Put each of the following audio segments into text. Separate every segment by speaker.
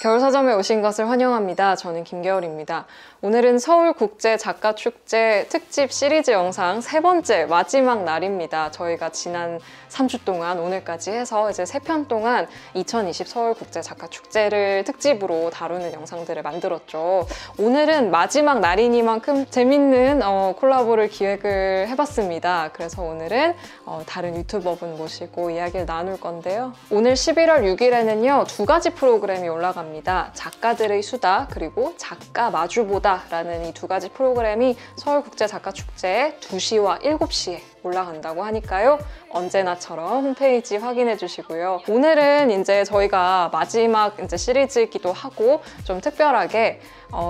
Speaker 1: 겨울서점에 오신 것을 환영합니다. 저는 김겨울입니다. 오늘은 서울국제작가축제 특집 시리즈 영상 3번째 마지막 날입니다. 저희가 지난 3주 동안 오늘까지 해서 이제 3편 동안 2020 서울국제작가축제를 특집으로 다루는 영상들을 만들었죠. 오늘은 마지막 날이니만큼 재밌는 콜라보를 기획을 해봤습니다. 그래서 오늘은 다른 유튜버분 모시고 이야기를 나눌 건데요. 오늘 11월 6일에는요 2가지 프로그램이 올라갑니다. 작가들의 수다 그리고 작가 마주보다 라는 이 2가지 프로그램이 서울국제작가축제에 2시와 7시에 올라간다고 하니까요. 언제나처럼 홈페이지 확인해 주시고요. 오늘은 이제 저희가 마지막 이제 시리즈이기도 하고 좀 특별하게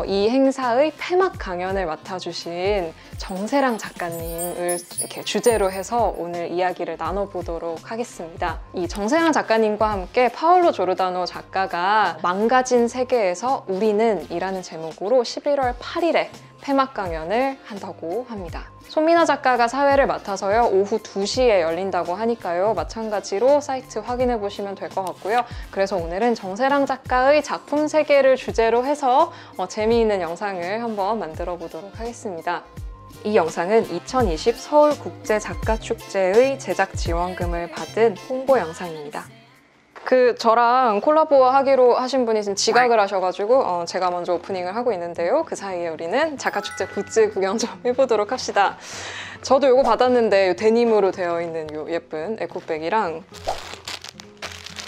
Speaker 1: 이 행사의 폐막 강연을 맡아주신 정세랑 작가님을 이렇게 주제로 해서 오늘 이야기를 나눠보도록 하겠습니다. 이 정세랑 작가님과 함께 파올로 조르다노 작가가 망가진 세계에서 우리는 이라는 제목으로 11월 8일에 폐막 강연을 한다고 합니다. 손민아 작가가 사회를 맡아서요 오후 2시에 열린다고 하니까요 마찬가지로 사이트 확인해 보시면 될 것 같고요. 그래서 오늘은 정세랑 작가의 작품 세계를 주제로 해서 재미있는 영상을 한번 만들어 보도록 하겠습니다. 이 영상은 2020 서울국제작가축제의 제작 지원금을 받은 홍보 영상입니다. 저랑 콜라보 하기로 하신 분이 지금 지각을 하셔가지고 제가 먼저 오프닝을 하고 있는데요. 그 사이에 우리는 작가축제 굿즈 구경 좀 해보도록 합시다. 저도 이거 받았는데 요 데님으로 되어 있는 요 예쁜 에코백이랑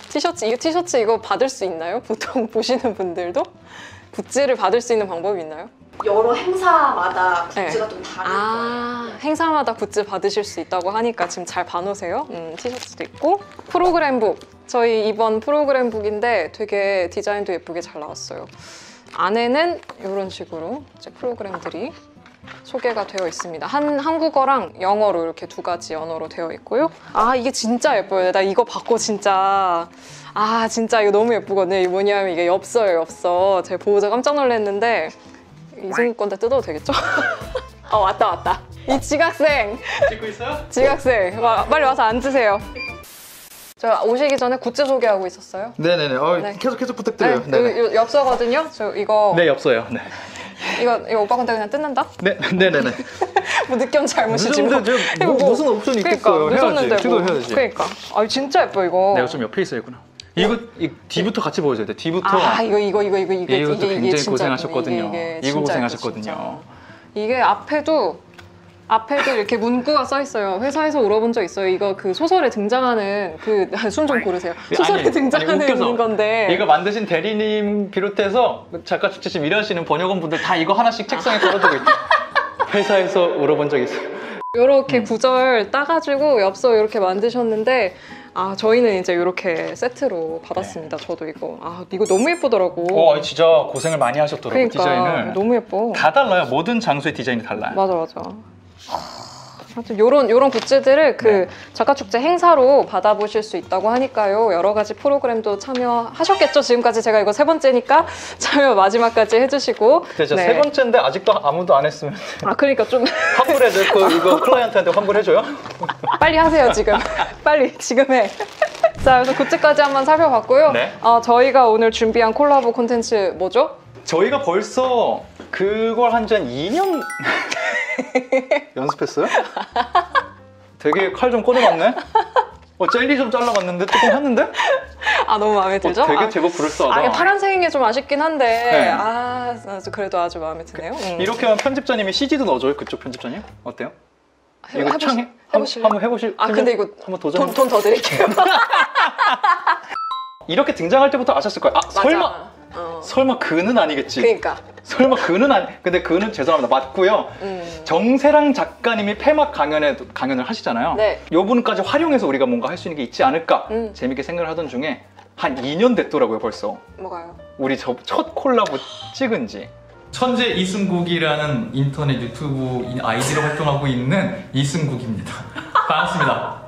Speaker 1: 티셔츠, 이 티셔츠 이거 받을 수 있나요? 보통 보시는 분들도? 굿즈를 받을 수 있는 방법이 있나요?
Speaker 2: 여러 행사마다 굿즈가 좀 다를
Speaker 1: 거예요. 행사마다 굿즈 받으실 수 있다고 하니까 지금 잘 봐놓으세요. 티셔츠도 있고 프로그램북, 저희 이번 프로그램북인데 되게 디자인도 예쁘게 잘 나왔어요. 안에는 이런 식으로 이제 프로그램들이 소개가 되어 있습니다. 한국어랑 영어로 이렇게 2가지 언어로 되어 있고요. 이게 진짜 예뻐요. 나 이거 받고 진짜 진짜 이거 너무 예쁘거든요. 이게 뭐냐면 이게 엽서예요, 엽서. 제가 보고자 깜짝 놀랐는데 이승우 건데 뜯어도 되겠죠? 왔다. 이 지각생!
Speaker 3: 찍고 있어요?
Speaker 1: 지각생! 빨리 와서 앉으세요. 저 오시기 전에 굿즈 소개하고 있었어요.
Speaker 3: 네네네.
Speaker 1: 네.
Speaker 3: 계속 부탁드려요.
Speaker 1: 요 엽서거든요. 저 이거.
Speaker 3: 네, 엽서요. 네.
Speaker 1: 이거 오빠 건데 그냥 뜯는다?
Speaker 3: 네네네.
Speaker 1: 뭐 느낌 잘못이지
Speaker 3: 뭐. 무슨 옵션이 있겠어요.
Speaker 1: 늦었는데
Speaker 3: 해야지. 해야지.
Speaker 1: 그러니까. 진짜 예뻐 이거.
Speaker 3: 내가 좀 옆에 있어야겠구나. 이거 D부터 같이 보여줘야 돼. D부터.
Speaker 1: 이것도
Speaker 3: 굉장히
Speaker 1: 진짜,
Speaker 3: 고생하셨거든요. 이거 고생하셨거든요.
Speaker 1: 진짜. 이게 앞에도 이렇게 문구가 써 있어요. 회사에서 울어본 적 있어요. 이거 소설에 등장하는 숨 좀 고르세요. 소설에 등장하는 건데.
Speaker 3: 이거 만드신 대리님 비롯해서 작가 축제 지금 일하시는 번역원 분들 다 이거 하나씩 책상에 걸어두고 있죠. 회사에서 울어본 적 있어요.
Speaker 1: 이렇게 구절 따가지고 엽서 이렇게 만드셨는데 저희는 이제 이렇게 세트로 받았습니다. 저도 이거 이거 너무 예쁘더라고.
Speaker 3: 진짜 고생을 많이 하셨더라고요.
Speaker 1: 그러니까,
Speaker 3: 디자인을.
Speaker 1: 너무 예뻐.
Speaker 3: 다 달라요. 모든 장소의 디자인이 달라요.
Speaker 1: 맞아. 하여튼 요런 굿즈들을 작가축제 행사로 받아보실 수 있다고 하니까요. 여러 가지 프로그램도 참여하셨겠죠? 지금까지 제가 이거 3번째니까 참여 마지막까지 해주시고.
Speaker 3: 그렇죠. 3번째인데 아직도 아무도 안 했으면.
Speaker 1: 그러니까 좀.
Speaker 3: 환불해줘. 이거 클라이언트한테 환불해줘요?
Speaker 1: 빨리 하세요, 지금. 빨리, 지금 해. 자, 그래서 굿즈까지 한번 살펴봤고요.
Speaker 3: 네.
Speaker 1: 저희가 오늘 준비한 콜라보 콘텐츠 뭐죠?
Speaker 3: 저희가 벌써 그걸 한 지 한 2년 연습했어요? 되게 칼 좀 꺼내봤네? 젤리 좀 잘라봤는데 조금 했는데?
Speaker 1: 너무 마음에 들죠?
Speaker 3: 되게 제법 그럴싸하다.
Speaker 1: 파란색인 게 좀 아쉽긴 한데 그래도 아주 마음에 드네요.
Speaker 3: 이렇게 하면 편집자님이 CG도 넣어줘요? 그쪽 편집자님? 어때요? 이거 창해? 한번 해보실?
Speaker 1: 근데 이거
Speaker 3: 한번 도전.
Speaker 1: 돈 더 드릴게요.
Speaker 3: 이렇게 등장할 때부터 아셨을 거예요. 설마 그는 아니겠지.
Speaker 1: 그러니까.
Speaker 3: 설마 그는 근데 그는 죄송합니다. 맞고요. 정세랑 작가님이 폐막 강연을 하시잖아요.
Speaker 1: 네.
Speaker 3: 요 분까지 활용해서 우리가 뭔가 할 수 있는 게 있지 않을까 재밌게 생각을 하던 중에 한 2년 됐더라고요 벌써.
Speaker 1: 뭐가요?
Speaker 3: 우리 첫 콜라보 찍은 지.
Speaker 4: 천재 이승국이라는 인터넷 유튜브 아이디로 활동하고 있는 이승국입니다. 반갑습니다.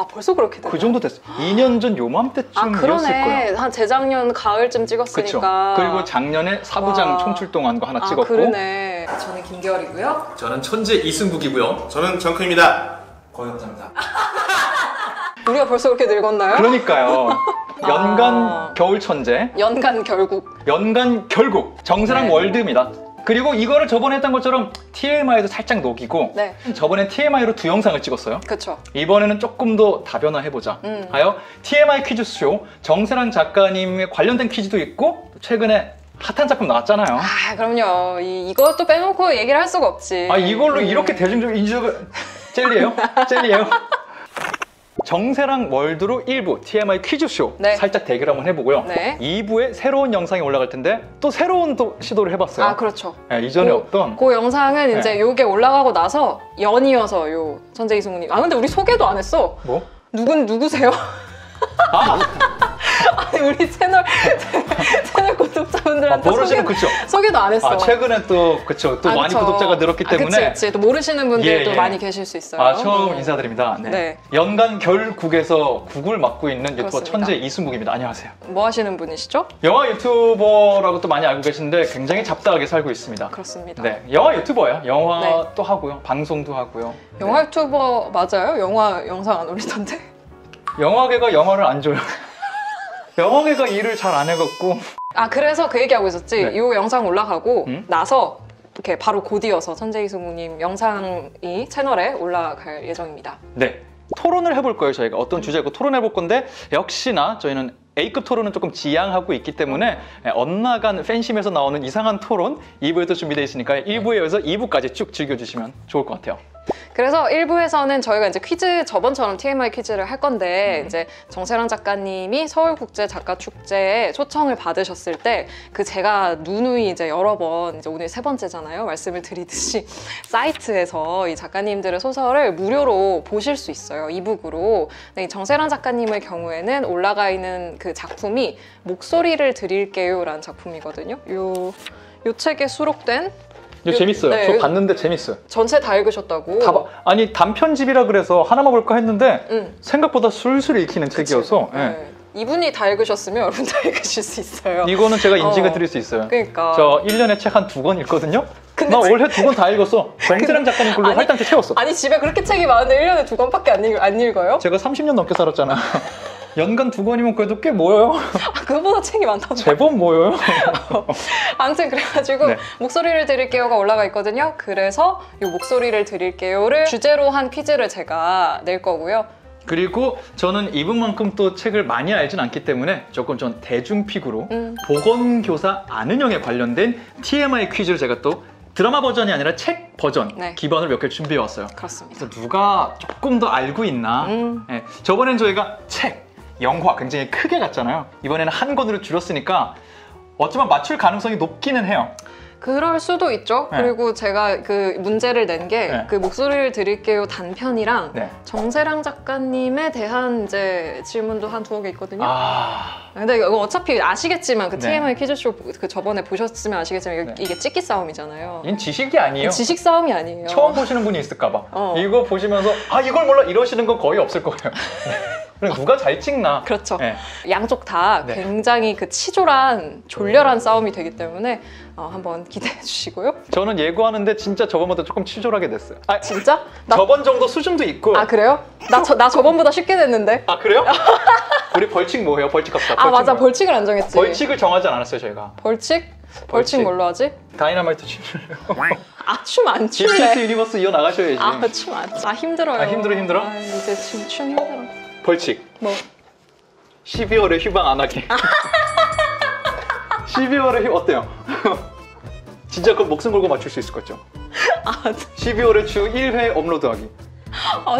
Speaker 1: 벌써 그렇게 됐네.
Speaker 3: 그 정도 됐어요. 2년 전 요맘때쯤이었을 거예요.
Speaker 1: 한 재작년 가을쯤 찍었으니까.
Speaker 3: 그쵸. 그리고 작년에 사부장 총출동한 거 하나 찍었고.
Speaker 1: 그러네. 저는 김겨울이고요.
Speaker 4: 저는 천재 이승국이고요.
Speaker 5: 저는 정크입니다. 고영자입니다.
Speaker 1: 우리가 벌써 그렇게 늙었나요?
Speaker 3: 그러니까요. 연간 겨울 천재,
Speaker 1: 연간 결국.
Speaker 3: 연간 결국 정세랑
Speaker 1: 네.
Speaker 3: 월드입니다. 그리고 이거를 저번에 했던 것처럼 TMI도 살짝 녹이고
Speaker 1: 네.
Speaker 3: 저번엔 TMI로 2영상을 찍었어요.
Speaker 1: 그쵸.
Speaker 3: 이번에는 조금 더 다변화해보자 하여 TMI 퀴즈쇼 정세랑 작가님의 관련된 퀴즈도 있고 최근에 핫한 작품 나왔잖아요.
Speaker 1: 아, 그럼요. 이것도 빼놓고 얘기를 할 수가 없지.
Speaker 3: 아 이걸로 이렇게 대중적 인식을 젤리예요? 젤리예요? 정세랑 월드로 1부 TMI 퀴즈쇼
Speaker 1: 네.
Speaker 3: 살짝 대결 한번 해보고요.
Speaker 1: 네.
Speaker 3: 2부에 새로운 영상이 올라갈 텐데 또 새로운 또 시도를 해봤어요.
Speaker 1: 아, 그렇죠.
Speaker 3: 네, 이전에 없던
Speaker 1: 그 영상은
Speaker 3: 네.
Speaker 1: 이제 요게 올라가고 나서 연이어서 요 천재 이승우님. 아, 근데 우리 소개도 안 했어.
Speaker 3: 뭐?
Speaker 1: 누구세요?
Speaker 3: 아!
Speaker 1: 아니, 우리 채널 구독자분들한테
Speaker 3: 모르시는 그쵸?
Speaker 1: 소개도 안 했어.
Speaker 3: 아 최근에 또 그쵸 또
Speaker 1: 아,
Speaker 3: 많이
Speaker 1: 그쵸.
Speaker 3: 구독자가 늘었기 때문에
Speaker 1: 그치. 또 모르시는 분들도
Speaker 3: 예, 예.
Speaker 1: 많이 계실 수 있어요.
Speaker 3: 아 처음 인사드립니다. 네.
Speaker 1: 네.
Speaker 3: 연간 결국에서 국을 맡고 있는 유튜버
Speaker 1: 그렇습니다.
Speaker 3: 천재 이승국입니다. 안녕하세요.
Speaker 1: 뭐 하시는 분이시죠?
Speaker 3: 영화 유튜버라고 또 많이 알고 계신데 굉장히 잡다하게 살고 있습니다.
Speaker 1: 그렇습니다.
Speaker 3: 네, 영화 유튜버예요. 영화
Speaker 1: 네.
Speaker 3: 또 하고요, 방송도 하고요.
Speaker 1: 영화 유튜버 맞아요? 영화 영상 안 올리던데?
Speaker 3: 영화계가 영화를 안 줘요. 영화계가 일을 잘 안 해갖고
Speaker 1: 아, 그래서 그 얘기하고 있었지.
Speaker 3: 네.
Speaker 1: 이 영상 올라가고
Speaker 3: 음?
Speaker 1: 나서 이렇게 바로 곧이어서 천재 이승우님 영상이 채널에 올라갈 예정입니다.
Speaker 3: 네 토론을 해볼 거예요. 저희가 어떤 주제고 토론해볼 건데 역시나 저희는 A급 토론은 조금 지양하고 있기 때문에 엇나간 팬심에서 나오는 이상한 토론 2부에도 준비되어 있으니까 1부에 이어서 2부까지 쭉 즐겨주시면 좋을 것 같아요.
Speaker 1: 그래서 1부에서는 저희가 이제 퀴즈, 저번처럼 TMI 퀴즈를 할 건데, 이제 정세랑 작가님이 서울국제작가축제에 초청을 받으셨을 때, 제가 누누이 이제 여러 번, 이제 오늘 3번째잖아요. 말씀을 드리듯이, 사이트에서 이 작가님들의 소설을 무료로 보실 수 있어요. 이북으로. 근데 이 정세랑 작가님의 경우에는 올라가 있는 그 작품이 목소리를 드릴게요 라는 작품이거든요. 요 책에 수록된
Speaker 3: 이거 재밌어요.
Speaker 1: 네.
Speaker 3: 저 봤는데 재밌어요.
Speaker 1: 전체 다 읽으셨다고?
Speaker 3: 아니 단편집이라 그래서 하나만 볼까 했는데
Speaker 1: 응.
Speaker 3: 생각보다 술술 읽히는 책이어서 예.
Speaker 1: 네. 이분이 다 읽으셨으면 여러분 다 읽으실 수 있어요.
Speaker 3: 이거는 제가 인증해 드릴 수 있어요.
Speaker 1: 그러니까.
Speaker 3: 저 1년에 책 한 2권 읽거든요.
Speaker 1: 근데
Speaker 3: 나 올해 2권 다 읽었어. 정세랑 작가님 걸로
Speaker 1: 아니,
Speaker 3: 할당체 채웠어.
Speaker 1: 아니, 집에 그렇게 책이 많은데 1년에 2권밖에 안 읽어요?
Speaker 3: 제가 30년 넘게 살았잖아. 연간 2권이면 그래도 꽤 모여요.
Speaker 1: 아, 그거보다 책이 많다고.
Speaker 3: 제법 모여요.
Speaker 1: 아무튼 그래가지고
Speaker 3: 네.
Speaker 1: 목소리를 드릴게요가 올라가 있거든요. 그래서 이 목소리를 드릴게요를 주제로 한 퀴즈를 제가 낼 거고요.
Speaker 3: 그리고 저는 이분만큼 또 책을 많이 알진 않기 때문에 조금 전 대중픽으로
Speaker 1: 음.
Speaker 3: 보건교사 안은영에 관련된 TMI 퀴즈를 제가 또 드라마 버전이 아니라 책 버전
Speaker 1: 네.
Speaker 3: 기반으로 몇 개 준비해 왔어요.
Speaker 1: 그렇습니다.
Speaker 3: 그래서 누가 조금 더 알고 있나? 예, 저번엔 저희가 책, 영화 굉장히 크게 갔잖아요. 이번에는 한 권으로 줄였으니까 어쩌면 맞출 가능성이 높기는 해요.
Speaker 1: 그럴 수도 있죠.
Speaker 3: 네.
Speaker 1: 그리고 제가 그 문제를 낸 게
Speaker 3: 네.
Speaker 1: 그 목소리를 드릴게요 단편이랑
Speaker 3: 네.
Speaker 1: 정세랑 작가님에 대한 이제 질문도 한 2개 있거든요.
Speaker 3: 아,
Speaker 1: 근데 이거 어차피 아시겠지만 그
Speaker 3: 네.
Speaker 1: TMI 퀴즈쇼 그 저번에 보셨으면 아시겠지만 이게 찍기 싸움이잖아요.
Speaker 3: 이건 지식이 아니에요.
Speaker 1: 지식 싸움이 아니에요.
Speaker 3: 처음 보시는 분이 있을까봐.
Speaker 1: 어.
Speaker 3: 이거 보시면서 아 이걸 몰라 이러시는 건 거의 없을 거예요. 그럼 누가 잘 찍나?
Speaker 1: 그렇죠.
Speaker 3: 네.
Speaker 1: 양쪽 다
Speaker 3: 네.
Speaker 1: 굉장히 그 치졸한 졸렬한 싸움이 되기 때문에 한번 기대해 주시고요.
Speaker 3: 저는 예고하는데 진짜 저번보다 조금 치졸하게 됐어요. 아,
Speaker 1: 진짜?
Speaker 3: 저번 정도 수준도 있고.
Speaker 1: 아, 그래요? 나 저번보다 쉽게 됐는데.
Speaker 3: 아, 그래요? 우리 벌칙 뭐예요? 벌칙 합시다.
Speaker 1: 아, 맞아.
Speaker 3: 뭐예요?
Speaker 1: 벌칙을 안 정했지.
Speaker 3: 벌칙을 정하지 않았어요 저희가.
Speaker 1: 벌칙
Speaker 3: 벌칙.
Speaker 1: 뭘로 하지?
Speaker 3: 다이너마이트 춤을.
Speaker 1: 아, 춤 안
Speaker 3: GPS
Speaker 1: 출래.
Speaker 3: 유니버스 이어 나가셔야지.
Speaker 1: 아, 춤 안. 아, 힘들어요.
Speaker 3: 아, 힘들어?
Speaker 1: 아, 이제 춤 힘들어.
Speaker 3: 벌칙.
Speaker 1: 뭐?
Speaker 3: 12월에 휴방 안 하기. 12월에 어때요? 진짜 그 목숨 걸고 맞출 수 있을 것 같죠?
Speaker 1: 아,
Speaker 3: 12월에 주 1회 업로드하기.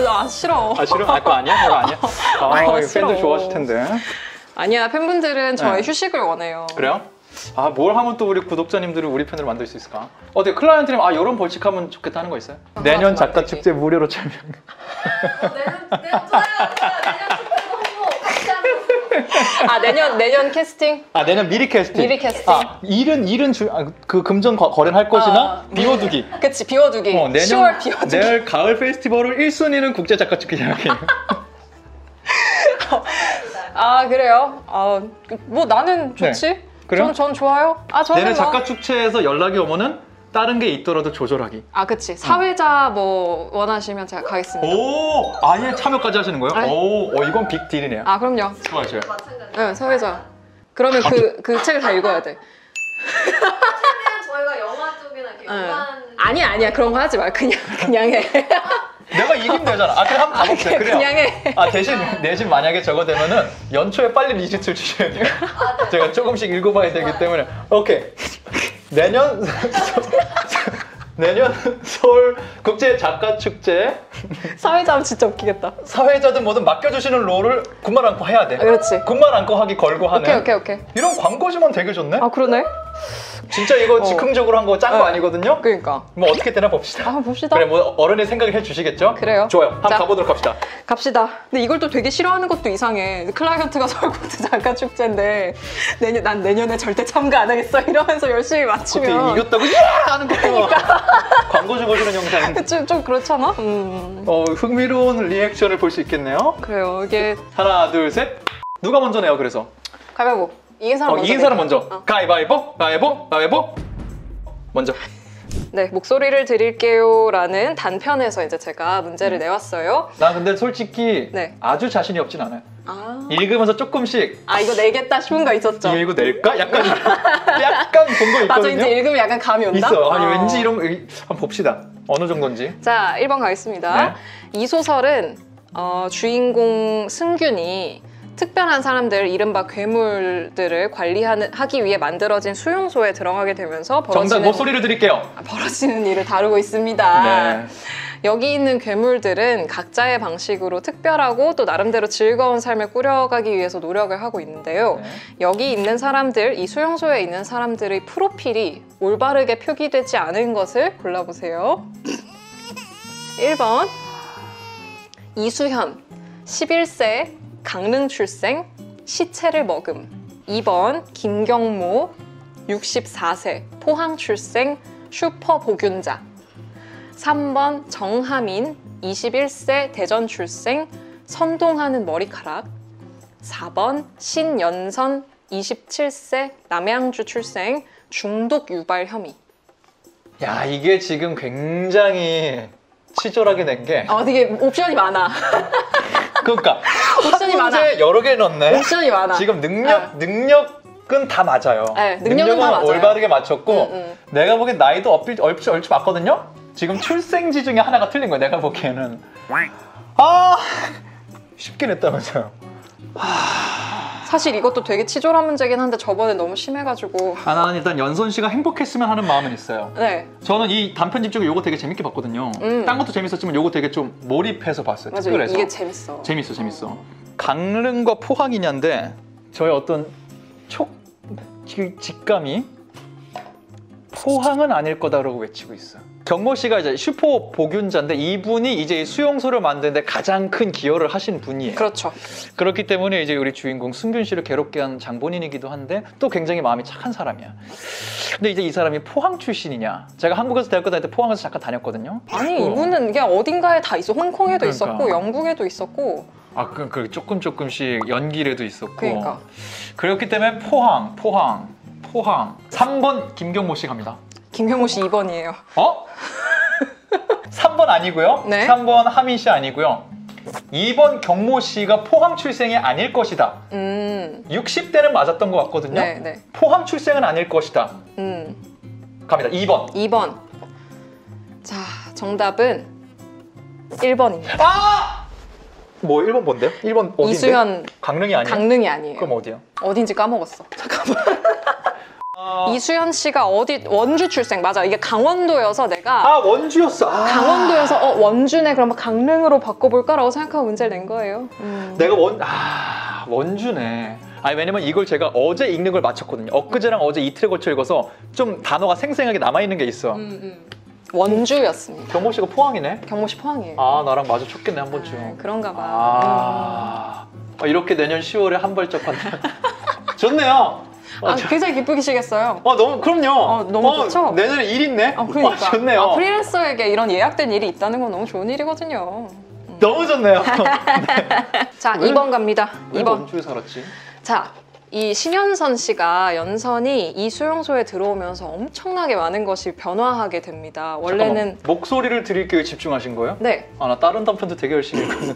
Speaker 1: 나 싫어.
Speaker 3: 아 싫어? 그거 아니야? 그거 아니야? 이거
Speaker 1: 싫어.
Speaker 3: 팬들 좋아하실 텐데.
Speaker 1: 아니야, 팬분들은 저의
Speaker 3: 네.
Speaker 1: 휴식을 원해요.
Speaker 3: 그래요? 아, 뭘 하면 또 우리 구독자님들을 우리 팬으로 만들 수 있을까? 어때? 클라이언트님, 이런 벌칙하면 좋겠다 하는 거 있어요? 내년 작가
Speaker 1: 만들기.
Speaker 3: 축제 무료로 참여.
Speaker 2: 내년 좋아요. 내년 축제도 홍보 같이 하는
Speaker 1: 내년 캐스팅?
Speaker 3: 내년 미리 캐스팅.
Speaker 1: 미리 캐스팅.
Speaker 3: 일은 그 금전 거래는 할 것이나 비워두기.
Speaker 1: 그치, 비워두기. 10월 비워두기.
Speaker 3: 내일 가을 페스티벌을 1순위는 국제 작가 축제 이야기예요.
Speaker 1: 아, 그래요? 뭐 나는 좋지.
Speaker 3: 네. 그래요?
Speaker 1: 전 좋아요. 저는
Speaker 3: 내년
Speaker 1: 뭐-
Speaker 3: 작가 축제에서 연락이 오면은 다른 게 있더라도 조절하기.
Speaker 1: 그치. 사회자 뭐 원하시면 제가 가겠습니다.
Speaker 3: 오, 아예 참여까지 하시는 거예요?
Speaker 1: 네.
Speaker 3: 오, 이건 빅 딜이네요.
Speaker 1: 그럼요.
Speaker 3: 좋아요.
Speaker 2: 마찬가지.
Speaker 1: 네, 사회자. 그러면 그 책을 다 읽어야 돼.
Speaker 2: 최대한 저희가 영화 쪽이나 이렇게 음반
Speaker 1: 아니야. 그런 거 하지 마. 그냥 해.
Speaker 3: 내가 이기면 되잖아. 아, 그래, 한번 가봅시다. 그래요.
Speaker 1: 그냥 해.
Speaker 3: 아, 대신 만약에 저거 되면은 연초에 빨리 리스트를 주셔야 돼요. 제가 조금씩 읽어봐야 되기 때문에. 오케이. 내년 서울 국제 작가 축제
Speaker 1: 사회자면 진짜 웃기겠다.
Speaker 3: 사회자든 뭐든 맡겨주시는 롤을 군말 않고 해야 돼.
Speaker 1: 그렇지.
Speaker 3: 군말 않고 하기 걸고 하는.
Speaker 1: 오케이.
Speaker 3: 이런 광고지만 되게 좋네.
Speaker 1: 아, 그러네?
Speaker 3: 진짜 이거 즉흥적으로 한 거 짠 거
Speaker 1: 네.
Speaker 3: 아니거든요.
Speaker 1: 그러니까.
Speaker 3: 뭐 어떻게 되나 봅시다.
Speaker 1: 아, 봅시다.
Speaker 3: 그래, 뭐 어른의 생각을 해주시겠죠?
Speaker 1: 그래요.
Speaker 3: 좋아요. 한번
Speaker 1: 자.
Speaker 3: 가보도록 합시다.
Speaker 1: 갑시다. 근데 이걸 또 되게 싫어하는 것도 이상해. 클라이언트가 서울국제 작가 축제인데 난 내년에 절대 참가 안 하겠어 이러면서 열심히
Speaker 3: 그때
Speaker 1: 맞추면
Speaker 3: 이겼다고 예! 하는 거 광고 주고주는 영상.
Speaker 1: 좀 그렇잖아?
Speaker 3: 흥미로운 리액션을 볼 수 있겠네요.
Speaker 1: 그래요. 이게
Speaker 3: 하나, 둘, 셋. 누가 먼저 내요? 그래서
Speaker 1: 가위바위보. 이긴 사람 먼저.
Speaker 3: 이긴 사람
Speaker 1: 내요.
Speaker 3: 먼저. 가위바위보, 가위바위보. 먼저.
Speaker 1: 네, 목소리를 드릴게요라는 단편에서 이제 제가 문제를 내왔어요.
Speaker 3: 나 근데 솔직히
Speaker 1: 네.
Speaker 3: 아주 자신이 없진 않아요.
Speaker 1: 아,
Speaker 3: 읽으면서 조금씩
Speaker 1: 이거 내겠다 싶은 거 있었죠?
Speaker 3: 이거 낼까? 약간 본 거
Speaker 1: 맞아,
Speaker 3: 있거든요.
Speaker 1: 이제 읽으면 약간 감이 온다?
Speaker 3: 있어. 아니,
Speaker 1: 어.
Speaker 3: 왠지 이런 거 한번 봅시다. 어느 정도인지.
Speaker 1: 자, 1번 가겠습니다.
Speaker 3: 네.
Speaker 1: 이 소설은 주인공 승균이 특별한 사람들, 이른바 괴물들을 관리하기 위해 만들어진 수용소에 들어가게 되면서
Speaker 3: 정답 목소리를 드릴게요.
Speaker 1: 벌어지는 일을 다루고 있습니다.
Speaker 3: 네.
Speaker 1: 여기 있는 괴물들은 각자의 방식으로 특별하고 또 나름대로 즐거운 삶을 꾸려가기 위해서 노력을 하고 있는데요.
Speaker 3: 네.
Speaker 1: 여기 있는 사람들, 이 수용소에 있는 사람들의 프로필이 올바르게 표기되지 않은 것을 골라보세요. 1번 이수현, 11세, 강릉 출생, 시체를 먹음. 2번 김경모, 64세, 포항 출생, 슈퍼 복균자. 3번 정하민, 21세, 대전 출생, 선동하는 머리카락. 4번 신연선, 27세, 남양주 출생, 중독 유발 혐의.
Speaker 3: 야, 이게 지금 굉장히 치졸하게 낸 게.
Speaker 1: 되게 옵션이 많아.
Speaker 3: 그러니까
Speaker 1: 옵션이
Speaker 3: 한 문제
Speaker 1: 많아.
Speaker 3: 여러 개 넣네.
Speaker 1: 옵션이 많아.
Speaker 3: 지금 능력은 다 맞아요.
Speaker 1: 네, 능력은 다 맞아요.
Speaker 3: 올바르게 맞췄고
Speaker 1: 응.
Speaker 3: 내가 보기엔 나이도 얼추 맞거든요. 지금 출생지 중에 하나가 틀린 거야. 내가 보기에는. 쉽게 냈다면서요.
Speaker 1: 사실 이것도 되게 치졸한 문제긴 한데 저번에 너무 심해가지고.
Speaker 3: 나는 일단 연선 씨가 행복했으면 하는 마음은 있어요.
Speaker 1: 네,
Speaker 3: 저는 이 단편집 중에 요거 되게 재밌게 봤거든요. 딴 것도 재밌었지만 요거 되게 좀 몰입해서 봤어요.
Speaker 1: 맞아요.
Speaker 3: 특별해서.
Speaker 1: 이게 재밌어.
Speaker 3: 재밌어. 강릉과 포항이냐인데 저의 어떤 직감이 포항은 아닐 거다라고 외치고 있어. 경모 씨가 이제 슈퍼 복균자인데 이분이 이제 이 수용소를 만드는데 가장 큰 기여를 하신 분이에요.
Speaker 1: 그렇죠.
Speaker 3: 그렇기 때문에 이제 우리 주인공 승균 씨를 괴롭게 한 장본인이기도 한데 또 굉장히 마음이 착한 사람이야. 근데 이제 이 사람이 포항 출신이냐? 제가 한국에서 대학교 다닐 때 포항에서 잠깐 다녔거든요.
Speaker 1: 아니 이분은 이게 어딘가에 다 있어. 홍콩에도
Speaker 3: 그러니까.
Speaker 1: 있었고 영국에도 있었고.
Speaker 3: 그 조금씩 연길에도 있었고.
Speaker 1: 그러니까.
Speaker 3: 그렇기 때문에 포항. 3번 김경모 씨 갑니다.
Speaker 1: 김경모 씨 2번이에요.
Speaker 3: 3번 아니고요.
Speaker 1: 네.
Speaker 3: 3번 하민 씨 아니고요. 2번 경모 씨가 포항 출생이 아닐 것이다. 60대는 맞았던 것 같거든요.
Speaker 1: 네.
Speaker 3: 포항 출생은 아닐 것이다. 갑니다. 2번.
Speaker 1: 2번. 자, 정답은 1번입니다.
Speaker 3: 뭐 1번 뭔데요? 1번 어딘데?
Speaker 1: 이수현.
Speaker 3: 강릉이 아니에요?
Speaker 1: 강릉이 아니에요.
Speaker 3: 그럼 어디요?
Speaker 1: 어딘지 까먹었어. 잠깐만. 이수현 씨가 원주 출생. 맞아. 이게 강원도여서 내가
Speaker 3: 원주였어.
Speaker 1: 강원도여서 원주네. 그럼 강릉으로 바꿔볼까라고 생각하고 문제를 낸 거예요.
Speaker 3: 내가 원주네. 왜냐면 이걸 제가 어제 읽는 걸 마쳤거든요. 엊그제랑 어제 이틀에 걸쳐 읽어서 좀 단어가 생생하게 남아있는 게 있어.
Speaker 1: 원주였습니다.
Speaker 3: 경모 씨가 포항이네?
Speaker 1: 경모 씨 포항이에요.
Speaker 3: 나랑 마주쳤겠네 한 번쯤.
Speaker 1: 그런가 봐.
Speaker 3: 이렇게 내년 10월에 한 발짝 한다. 좋네요.
Speaker 1: 굉장히 기쁘시겠어요.
Speaker 3: 그럼요.
Speaker 1: 너무 좋죠?
Speaker 3: 내년에 일 있네?
Speaker 1: 그러니까.
Speaker 3: 좋네요.
Speaker 1: 프리랜서에게 이런 예약된 일이 있다는 건 너무 좋은 일이거든요.
Speaker 3: 너무 좋네요.
Speaker 1: 자, 2번 갑니다.
Speaker 3: 왜
Speaker 1: 2번.
Speaker 3: 원주에 살았지?
Speaker 1: 자, 이 신연선 씨가 연선이 이 수용소에 들어오면서 엄청나게 많은 것이 변화하게 됩니다. 원래는
Speaker 3: 잠깐만. 목소리를 드릴게요 집중하신 거예요?
Speaker 1: 네.
Speaker 3: 나 다른 단편도 되게 열심히 읽거든.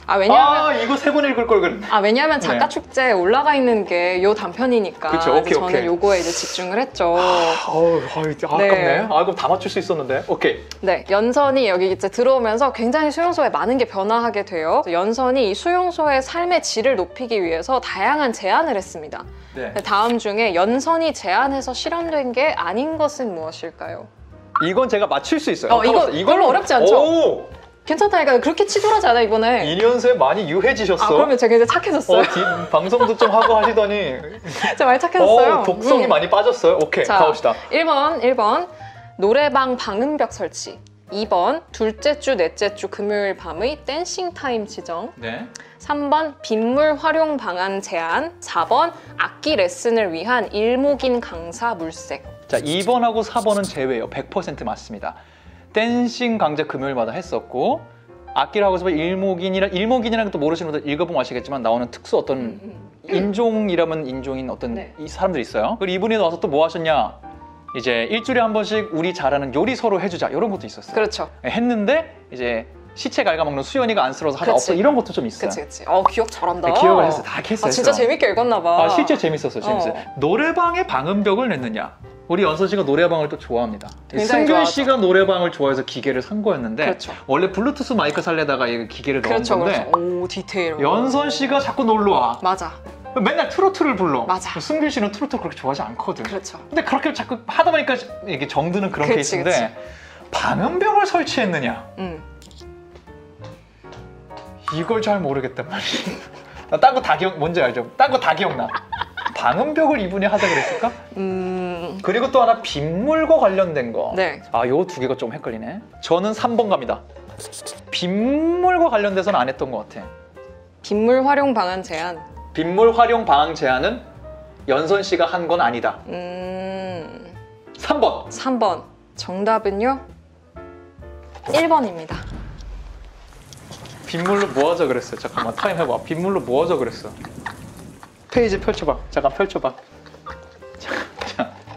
Speaker 1: 아 왜냐하면
Speaker 3: 아 이거 3번 읽을 걸 그랬네.
Speaker 1: 왜냐하면 작가
Speaker 3: 네.
Speaker 1: 축제에 올라가 있는 게 요 단편이니까
Speaker 3: 그쵸, 오케이,
Speaker 1: 이제 저는
Speaker 3: 오케이.
Speaker 1: 요거에 이제 집중을 했죠.
Speaker 3: 아깝네.
Speaker 1: 네.
Speaker 3: 아 그럼 다 맞출 수 있었는데. 오케이.
Speaker 1: 네, 연선이 여기 이제 들어오면서 굉장히 수용소에 많은 게 변화하게 돼요. 연선이 이 수용소의 삶의 질을 높이기 위해서 다양한 제안을 했습니다.
Speaker 3: 네.
Speaker 1: 다음 중에 연선이 제안해서 실현된 게 아닌 것은 무엇일까요?
Speaker 3: 이건 제가 맞출 수 있어요.
Speaker 1: 이거 별로 어렵지 않죠?
Speaker 3: 오!
Speaker 1: 괜찮다니까 그렇게 치졸하지 않아 이번에.
Speaker 3: 2년새 많이 유해지셨어.
Speaker 1: 그러면 제가 이제 착해졌어요.
Speaker 3: 방송도 좀 하고 하시더니
Speaker 1: 진짜 많이 착해졌어요.
Speaker 3: 독성이 많이 빠졌어요. 오케이,
Speaker 1: 자,
Speaker 3: 가봅시다.
Speaker 1: 1번 노래방 방음벽 설치. 2번 둘째 주 넷째 주 금요일 밤의 댄싱 타임 지정.
Speaker 3: 네.
Speaker 1: 3번 빗물 활용 방안 제안. 4번 악기 레슨을 위한 일목인 강사 물색.
Speaker 3: 자, 2번하고 4번은 제외예요. 100% 맞습니다. 댄싱 강좌 금요일마다 했었고 악기를 하고 있어서 일목인이라는 것도 모르시는 분들 읽어보면 아시겠지만 나오는 특수 어떤 인종이라면 인종인 어떤
Speaker 1: 네.
Speaker 3: 이 사람들이 있어요. 그리고 이분이 와서 또 뭐 하셨냐? 이제 일주일에 한 번씩 우리 잘하는 요리 서로 해주자 이런 것도 있었어요.
Speaker 1: 그렇죠.
Speaker 3: 했는데 이제 시체 갉아먹는 수연이가 안쓰러워서 하자
Speaker 1: 그치.
Speaker 3: 없어 이런 것도 좀 있어요.
Speaker 1: 그치. 기억 잘한다.
Speaker 3: 네, 기억을 해서 다 했어요.
Speaker 1: 진짜 재밌게 읽었나 봐.
Speaker 3: 실제 재밌었어요. 노래방에 방음벽을 냈느냐? 우리 연선 씨가 노래방을 또 좋아합니다.
Speaker 1: 굉장히
Speaker 3: 승균
Speaker 1: 좋아하죠.
Speaker 3: 씨가 노래방을 좋아해서 기계를 산 거였는데
Speaker 1: 그렇죠.
Speaker 3: 원래 블루투스 마이크 살려다가 이 기계를 넣은
Speaker 1: 그렇죠.
Speaker 3: 건데
Speaker 1: 오 디테일.
Speaker 3: 연선 씨가 자꾸 놀러 와.
Speaker 1: 맞아.
Speaker 3: 맨날 트로트를 불러.
Speaker 1: 맞아.
Speaker 3: 승균 씨는 트로트 그렇게 좋아하지 않거든.
Speaker 1: 그렇죠.
Speaker 3: 근데 그렇게 자꾸 하다 보니까 이게 정드는 그런
Speaker 1: 그치,
Speaker 3: 케이스인데
Speaker 1: 그치.
Speaker 3: 방음벽을 설치했느냐? 이걸 잘 모르겠단 말이야. 나 딴 거 다 뭔지 알죠? 딴 거 다 기억나. 방음벽을 이분이 하자 그랬을까? 그리고 또 하나 빗물과 관련된 거.
Speaker 1: 네.
Speaker 3: 요 두 개가 좀 헷갈리네. 저는 3번 갑니다. 빗물과 관련돼서는 안 했던 것 같아.
Speaker 1: 빗물 활용 방안 제안.
Speaker 3: 빗물 활용 방안 제안은 연선 씨가 한 건 아니다. 3번.
Speaker 1: 3번. 정답은요? 1번입니다.
Speaker 3: 빗물로 뭐 하자 그랬어요? 잠깐만 타임 해봐. 빗물로 뭐 하자 그랬어? 페이지 펼쳐봐. 잠깐 펼쳐봐.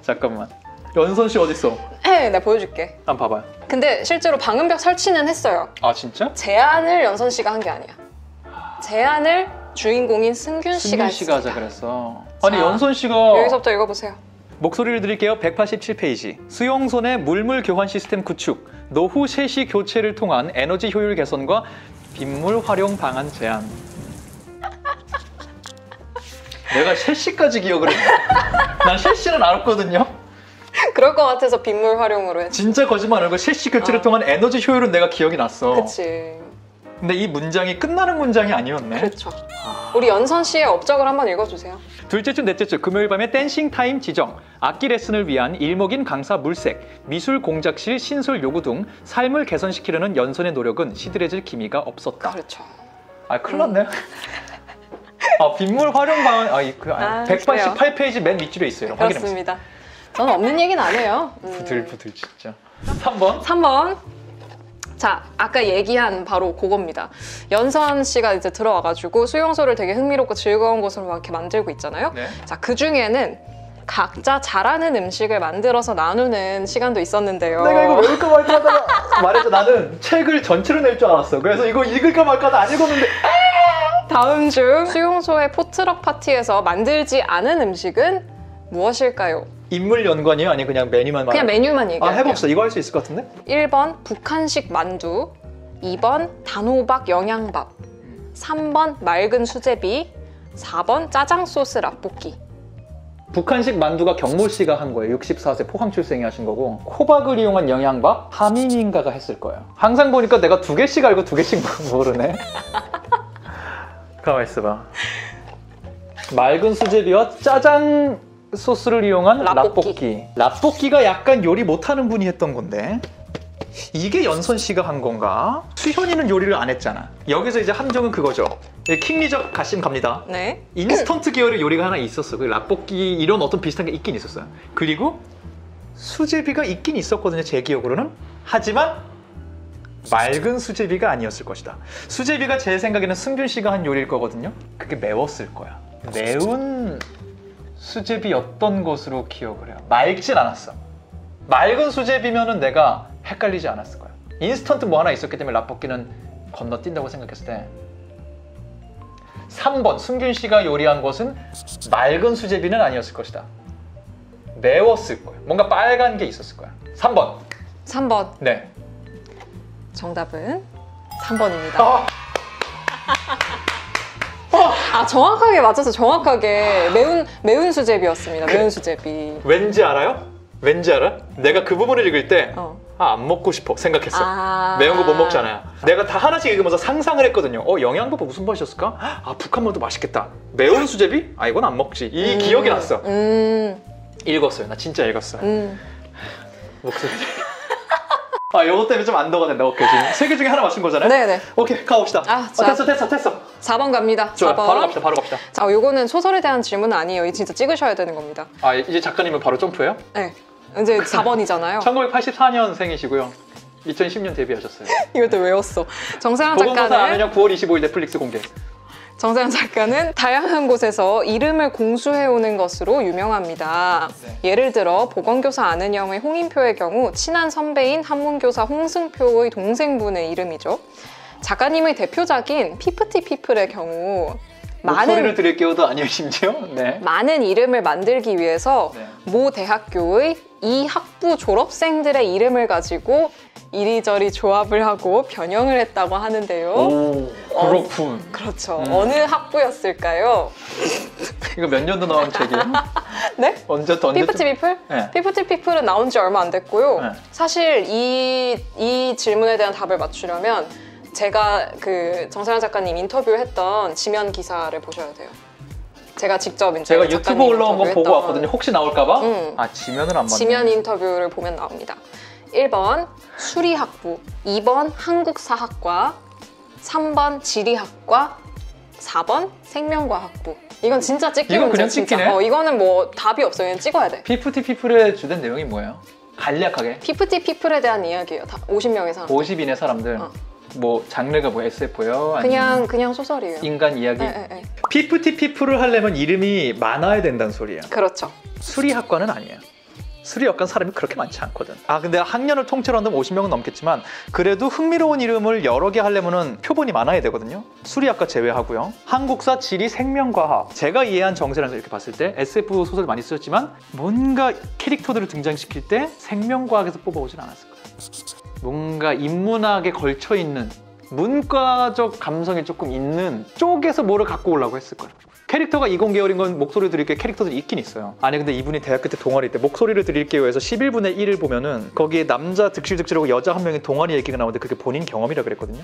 Speaker 3: 잠깐만. 연선 씨 어딨어?
Speaker 1: 내가 보여줄게.
Speaker 3: 한번 봐봐요.
Speaker 1: 근데 실제로 방음벽 설치는 했어요.
Speaker 3: 아 진짜?
Speaker 1: 제안을 연선 씨가 한 게 아니야. 제안을 주인공인 승균 씨가
Speaker 3: 승균 씨가 하자
Speaker 1: 했습니다.
Speaker 3: 그랬어. 아니
Speaker 1: 자,
Speaker 3: 연선 씨가
Speaker 1: 여기서부터 읽어보세요.
Speaker 3: 목소리를 드릴게요. 187페이지. 수용소 내 물물 교환 시스템 구축, 노후 세시 교체를 통한 에너지 효율 개선과 빗물 활용 방안 제안. 내가 셰시까지 기억을 했네. 난 셰시는 알았거든요.
Speaker 1: 그럴 것 같아서 빗물 활용으로 했지.
Speaker 3: 진짜 거짓말 아니고 셰시 교체를 통한 에너지 효율은 내가 기억이 났어.
Speaker 1: 그치.
Speaker 3: 근데 이 문장이 끝나는 문장이 아니었네.
Speaker 1: 그렇죠. 우리 연선 씨의 업적을 한번 읽어주세요.
Speaker 3: 둘째 주 넷째 주 금요일 밤에 댄싱 타임 지정, 악기 레슨을 위한 일목인 강사 물색, 미술 공작실 신설 요구 등 삶을 개선시키려는 연선의 노력은 시들해질 기미가 없었다.
Speaker 1: 그렇죠.
Speaker 3: 아 큰일 났네. 빗물 활용 방안 188페이지 맨 밑줄에 있어요. 확인해보세요.
Speaker 1: 그렇습니다. 저는 없는 얘기는 안 해요.
Speaker 3: 부들부들 진짜. 3번.
Speaker 1: 3번. 자, 아까 얘기한 바로 그겁니다. 연선 씨가 이제 들어와가지고 수용소를 되게 흥미롭고 즐거운 곳으로 막 이렇게 만들고 있잖아요.
Speaker 3: 네.
Speaker 1: 자, 그 중에는 각자 잘하는 음식을 만들어서 나누는 시간도 있었는데요.
Speaker 3: 내가 이거 외울까 말까 하다가 말했죠. 나는 책을 전체로 낼 줄 알았어. 그래서 이거 읽을까 말까 하다 안 읽었는데
Speaker 1: 다음 중 수용소의 포트럭 파티에서 만들지 않은 음식은 무엇일까요?
Speaker 3: 인물 연관이요? 아니 그냥 메뉴만
Speaker 1: 그냥 메뉴만 얘기할게요.
Speaker 3: 해봅시다. 이거 할 수 있을 것 같은데?
Speaker 1: 1번 북한식 만두, 2번 단호박 영양밥, 3번 맑은 수제비, 4번 짜장 소스 라볶이.
Speaker 3: 북한식 만두가 경모 씨가 한 거예요. 64세 포항 출생이 하신 거고, 호박을 이용한 영양밥 하민인가가 했을 거예요. 항상 보니까 내가 2개씩 알고 2개씩 모르네. 가만 있어봐. 맑은 수제비와 짜장 소스를 이용한 라볶이. 라볶이가 약간 요리 못하는 분이 했던 건데 이게 연선 씨가 한 건가? 수현이는 요리를 안 했잖아. 여기서 이제 함정은 그거죠. 킹리적 가심 갑니다.
Speaker 1: 네.
Speaker 3: 인스턴트 계열의 요리가 하나 있었어. 그 라볶이 이런 어떤 비슷한 게 있긴 있었어요. 그리고 수제비가 있긴 있었거든요. 제 기억으로는. 하지만 맑은 수제비가 아니었을 것이다. 수제비가 제 생각에는 승균 씨가 한 요리일 거거든요. 그게 매웠을 거야. 매운 수제비였던 것으로 기억을 해요. 맑진 않았어. 맑은 수제비면은 내가 헷갈리지 않았을 거야. 인스턴트 뭐 하나 있었기 때문에 라볶이는 건너뛴다고 생각했을 때 3번 승균 씨가 요리한 것은 맑은 수제비는 아니었을 것이다. 매웠을 거예요. 뭔가 빨간 게 있었을 거야. 3번.
Speaker 1: 3번.
Speaker 3: 네.
Speaker 1: 정답은 3번입니다.
Speaker 3: 아,
Speaker 1: 아, 정확하게 맞춰서 정확하게 매운 수제비였습니다. 매운 수제비.
Speaker 3: 왠지 알아요? 왠지 알아? 내가 그 부분을 읽을 때
Speaker 1: 어.
Speaker 3: 안 먹고 싶어 생각했어.
Speaker 1: 아.
Speaker 3: 매운 거 못 먹잖아요. 내가 다 하나씩 읽으면서 상상을 했거든요. 영양분 무슨 맛이었을까? 아, 북한만두 맛있겠다. 매운 수제비? 아, 이건 안 먹지. 이 기억이 났어. 읽었어요. 나 진짜 읽었어요. 목소리. 아, 이것 때문에 좀 안도가 된다. 오케이. 지금 3개 중에 하나 맞춘 거잖아요?
Speaker 1: 네네.
Speaker 3: 오케이, 가봅시다.
Speaker 1: 아, 자.
Speaker 3: 됐어.
Speaker 1: 4번 갑니다.
Speaker 3: 좋아요.
Speaker 1: 4번.
Speaker 3: 바로 갑시다.
Speaker 1: 자, 요거는 소설에 대한 질문은 아니에요. 이거 진짜 찍으셔야 되는 겁니다.
Speaker 3: 아, 이제 작가님은 바로 점프해요?
Speaker 1: 네. 이제 4번이잖아요.
Speaker 3: 1984년생이시고요. 2010년 데뷔하셨어요.
Speaker 1: 이것도 외웠어. 정세현
Speaker 3: 보건조사
Speaker 1: 작가는
Speaker 3: 안은영 9월 25일 넷플릭스 공개.
Speaker 1: 정세현 작가는 다양한 곳에서 이름을 공수해오는 것으로 유명합니다.
Speaker 3: 네.
Speaker 1: 예를 들어 보건교사 아는영의 홍인표의 경우 친한 선배인 한문교사 홍승표의 동생분의 이름이죠. 작가님의 대표작인 피프티피플의 경우
Speaker 3: 목소리를 드릴게요도 아니에요, 심지어. 네.
Speaker 1: 많은 이름을 만들기 위해서
Speaker 3: 네.
Speaker 1: 모 대학교의 이 학부 졸업생들의 이름을 가지고 이리저리 조합을 하고 변형을 했다고 하는데요.
Speaker 3: 오, 그렇군.
Speaker 1: 그렇죠. 어느 학부였을까요?
Speaker 3: 이거 몇 년도 나온 책이에요?
Speaker 1: 네?
Speaker 3: 언제부터?
Speaker 1: 피프티피플?
Speaker 3: 네.
Speaker 1: 피프티피플은 나온 지 얼마 안 됐고요.
Speaker 3: 네.
Speaker 1: 사실 이 질문에 대한 답을 맞추려면 제가 그 정세현 작가님 인터뷰했던 지면 기사를 보셔야 돼요. 제가 직접 이제
Speaker 3: 제가 유튜브
Speaker 1: 작가님
Speaker 3: 올라온 거 보고
Speaker 1: 인터뷰했던
Speaker 3: 왔거든요. 혹시 나올까봐?
Speaker 1: 응.
Speaker 3: 아, 지면은 안 봤네.
Speaker 1: 지면 인터뷰를 보면 나옵니다. 1번 수리학부, 2번 한국사학과, 3번 지리학과, 4번 생명과학부. 이건 진짜 찍기
Speaker 3: 이건
Speaker 1: 문제.
Speaker 3: 그냥
Speaker 1: 진짜.
Speaker 3: 찍기네?
Speaker 1: 이거는 뭐 답이 없어요. 그냥 찍어야 돼.
Speaker 3: 피프티피플의 주된 내용이 뭐예요? 간략하게
Speaker 1: 피프티피플에 대한 이야기예요. 다 50명의 사람.
Speaker 3: 50인의 사람들
Speaker 1: 어.
Speaker 3: 뭐 장르가 뭐 SF예요? 아니면
Speaker 1: 그냥 소설이에요.
Speaker 3: 인간 이야기?
Speaker 1: 네.
Speaker 3: 피프티피플을 하려면 이름이 많아야 된다는 소리예요.
Speaker 1: 그렇죠.
Speaker 3: 수리학과는 아니에요. 수리학과는 사람이 그렇게 많지 않거든. 아, 근데 학년을 통째로 한다면 50명은 넘겠지만 그래도 흥미로운 이름을 여러 개 하려면은 표본이 많아야 되거든요. 수리학과 제외하고요. 한국사, 지리, 생명과학. 제가 이해한 정세라서 이렇게 봤을 때 SF 소설 많이 쓰였지만 뭔가 캐릭터들을 등장시킬 때 생명과학에서 뽑아오진 않았을 거예요. 뭔가 인문학에 걸쳐 있는 문과적 감성이 조금 있는 쪽에서 뭐를 갖고 오려고 했을 거예요. 캐릭터가 20계열인 건 목소리 드릴게요 캐릭터들이 있긴 있어요. 아니 근데 이분이 대학교 때 동아리 때 목소리를 드릴게요 해서 11분의 1을 보면은 거기에 남자 득실득실하고 여자 한 명의 동아리 얘기가 나오는데 그게 본인 경험이라 그랬거든요.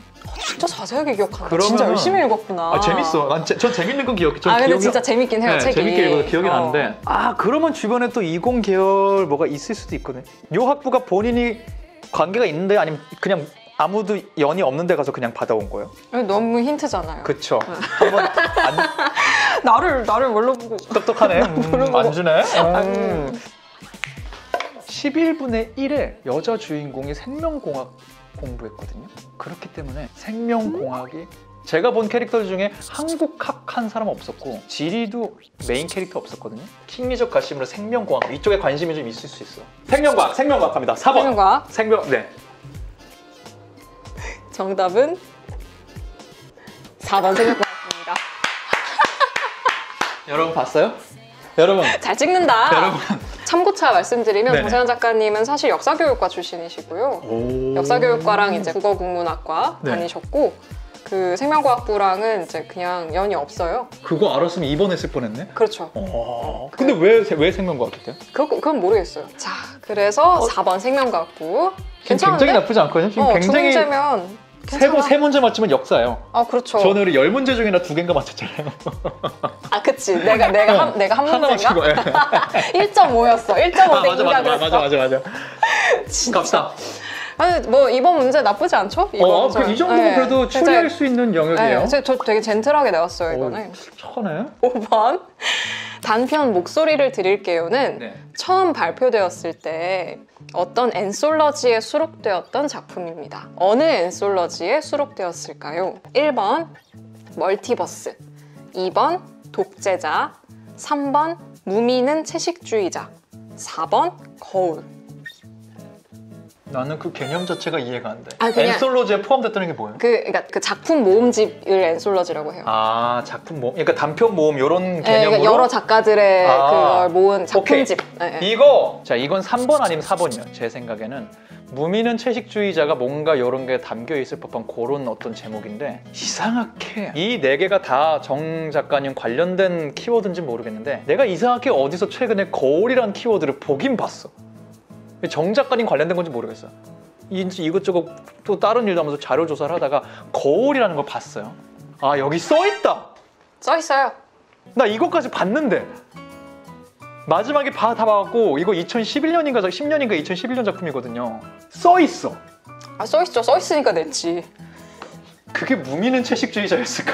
Speaker 1: 진짜 자세하게 기억한다.
Speaker 3: 그러면은-
Speaker 1: 진짜 열심히 읽었구나.
Speaker 3: 아 재밌어. 전 재밌는 건 기억해. 전
Speaker 1: 근데
Speaker 3: 기억이-
Speaker 1: 진짜 재밌긴 해요,
Speaker 3: 네,
Speaker 1: 책이.
Speaker 3: 재밌게 읽어서 기억이
Speaker 1: 어.
Speaker 3: 나는데 아 그러면 주변에 또 20계열 뭐가 있을 수도 있거든. 요 학부가 본인이 관계가 있는데 아니면 그냥 아무도 연이 없는데 가서 그냥 받아온 거예요?
Speaker 1: 너무 힌트잖아요.
Speaker 3: 그쵸. 한번
Speaker 1: 나를 뭘로 보고.
Speaker 3: 똑똑하네.
Speaker 1: 모르고.
Speaker 3: 안 주네. 11분의 1의 여자 주인공이 생명공학 공부했거든요. 그렇기 때문에 생명공학이 제가 본 캐릭터 중에 한국학 한 사람 없었고 지리도 메인 캐릭터 없었거든요. 킹리적 가심으로 생명공학 이쪽에 관심이 좀 있을 수 있어. 생명과학 갑니다. 4번.
Speaker 1: 생명과학.
Speaker 3: 네.
Speaker 1: 정답은 4번 생명과학입니다.
Speaker 3: 여러분 봤어요? 여러분
Speaker 1: 잘 찍는다.
Speaker 3: 여러분.
Speaker 1: 참고차 말씀드리면
Speaker 3: 네네.
Speaker 1: 정세현 작가님은 사실 역사교육과 출신이시고요.
Speaker 3: 오.
Speaker 1: 역사교육과랑 이제 국어국문학과
Speaker 3: 네.
Speaker 1: 다니셨고 그 생명과학부랑은 이제 그냥 연이 없어요.
Speaker 3: 그거 알았으면 입원했을 뻔했네.
Speaker 1: 그렇죠.
Speaker 3: 근데 왜 생명과학이대요?
Speaker 1: 그건 모르겠어요. 자, 그래서 4번 생명과학부. 괜찮은데?
Speaker 3: 굉장히 나쁘지 않거든요. 지금
Speaker 1: 두
Speaker 3: 굉장히
Speaker 1: 문제면 괜찮아.
Speaker 3: 세 문제 맞추면 역사예요.
Speaker 1: 아, 그렇죠.
Speaker 3: 저는 우리 10문제 중에 나 2개인가 맞췄잖아요.
Speaker 1: 아, 그치. 내가 한
Speaker 3: 하나
Speaker 1: 문제인가?
Speaker 3: 맞추고. 예.
Speaker 1: 1.5였어. 1.5대
Speaker 3: 맞아.
Speaker 1: 진짜.
Speaker 3: 갑시다.
Speaker 1: 아니, 뭐 이번 문제 나쁘지 않죠? 이번
Speaker 3: 이 정도면 그래도 추리할 수 있는 영역이에요.
Speaker 1: 저 되게 젠틀하게 내왔어요, 이번에.
Speaker 3: 착하네.
Speaker 1: 5번. 단편 목소리를 드릴게요는
Speaker 3: 네.
Speaker 1: 처음 발표되었을 때 어떤 앤솔러지에 수록되었던 작품입니다. 어느 앤솔러지에 수록되었을까요? 1번 멀티버스, 2번 독재자, 3번 무미는 채식주의자, 4번 거울.
Speaker 3: 나는 그 개념 자체가 이해가 안 돼.
Speaker 1: 아, 그냥-
Speaker 3: 엔솔로지에 포함됐다는 게 뭐예요?
Speaker 1: 그러니까 그 작품 모음집을 엔솔러지라고 해요.
Speaker 3: 아, 작품 모음, 그러니까 단편 모음 이런
Speaker 1: 네,
Speaker 3: 개념으로.
Speaker 1: 그러니까 여러 작가들의
Speaker 3: 아,
Speaker 1: 그걸 모은 작품집. 네, 네.
Speaker 3: 이건 3번 아니면 4번이요. 제 생각에는 무미는 채식주의자가 뭔가 이런 게 담겨 있을 법한 그런 어떤 제목인데 이상하게 이 네 개가 다 정 작가님 관련된 키워드인지 모르겠는데 내가 이상하게 어디서 최근에 거울이라는 키워드를 보긴 봤어. 정 작가님 관련된 건지 모르겠어. 이것저것 또 다른 일도 하면서 자료 조사를 하다가 거울이라는 걸 봤어요. 아, 여기 써 있다.
Speaker 1: 써 있어요.
Speaker 3: 나 이거까지 봤는데 마지막에 다 봐갖고 이거 2011년인가 10년인가 2011년 작품이거든요. 써 있어.
Speaker 1: 아, 써 있죠. 써 있으니까 냈지.
Speaker 3: 그게 무미는 채식주의자였을까?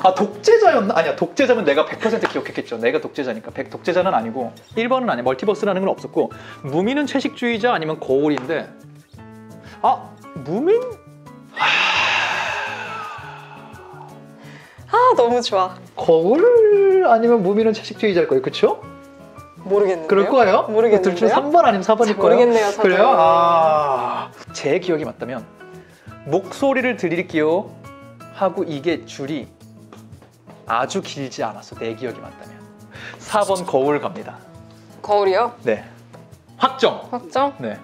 Speaker 3: 아, 독재자였나? 아니야, 독재자면 내가 100% 기억했겠죠. 내가 독재자니까. 독재자는 아니고 1번은 아니야. 멀티버스라는 건 없었고 무미는 채식주의자 아니면 거울인데 아, 무민?
Speaker 1: 아, 너무 좋아.
Speaker 3: 거울 아니면 무미는 채식주의자일 거예요. 그쵸?
Speaker 1: 모르겠는데요.
Speaker 3: 그럴 거예요?
Speaker 1: 모르겠는데요.
Speaker 3: 둘 중 3번 아니면 4번일
Speaker 1: 잘
Speaker 3: 거예요?
Speaker 1: 모르겠네요, 저도.
Speaker 3: 그래요? 아, 제 기억이 맞다면 목소리를 드릴게요 하고 이게 줄이 아주 길지 않았어. 내 기억이 맞다면 4번 거울 갑니다.
Speaker 1: 거울이요?
Speaker 3: 네, 확정.
Speaker 1: 확정?
Speaker 3: 네.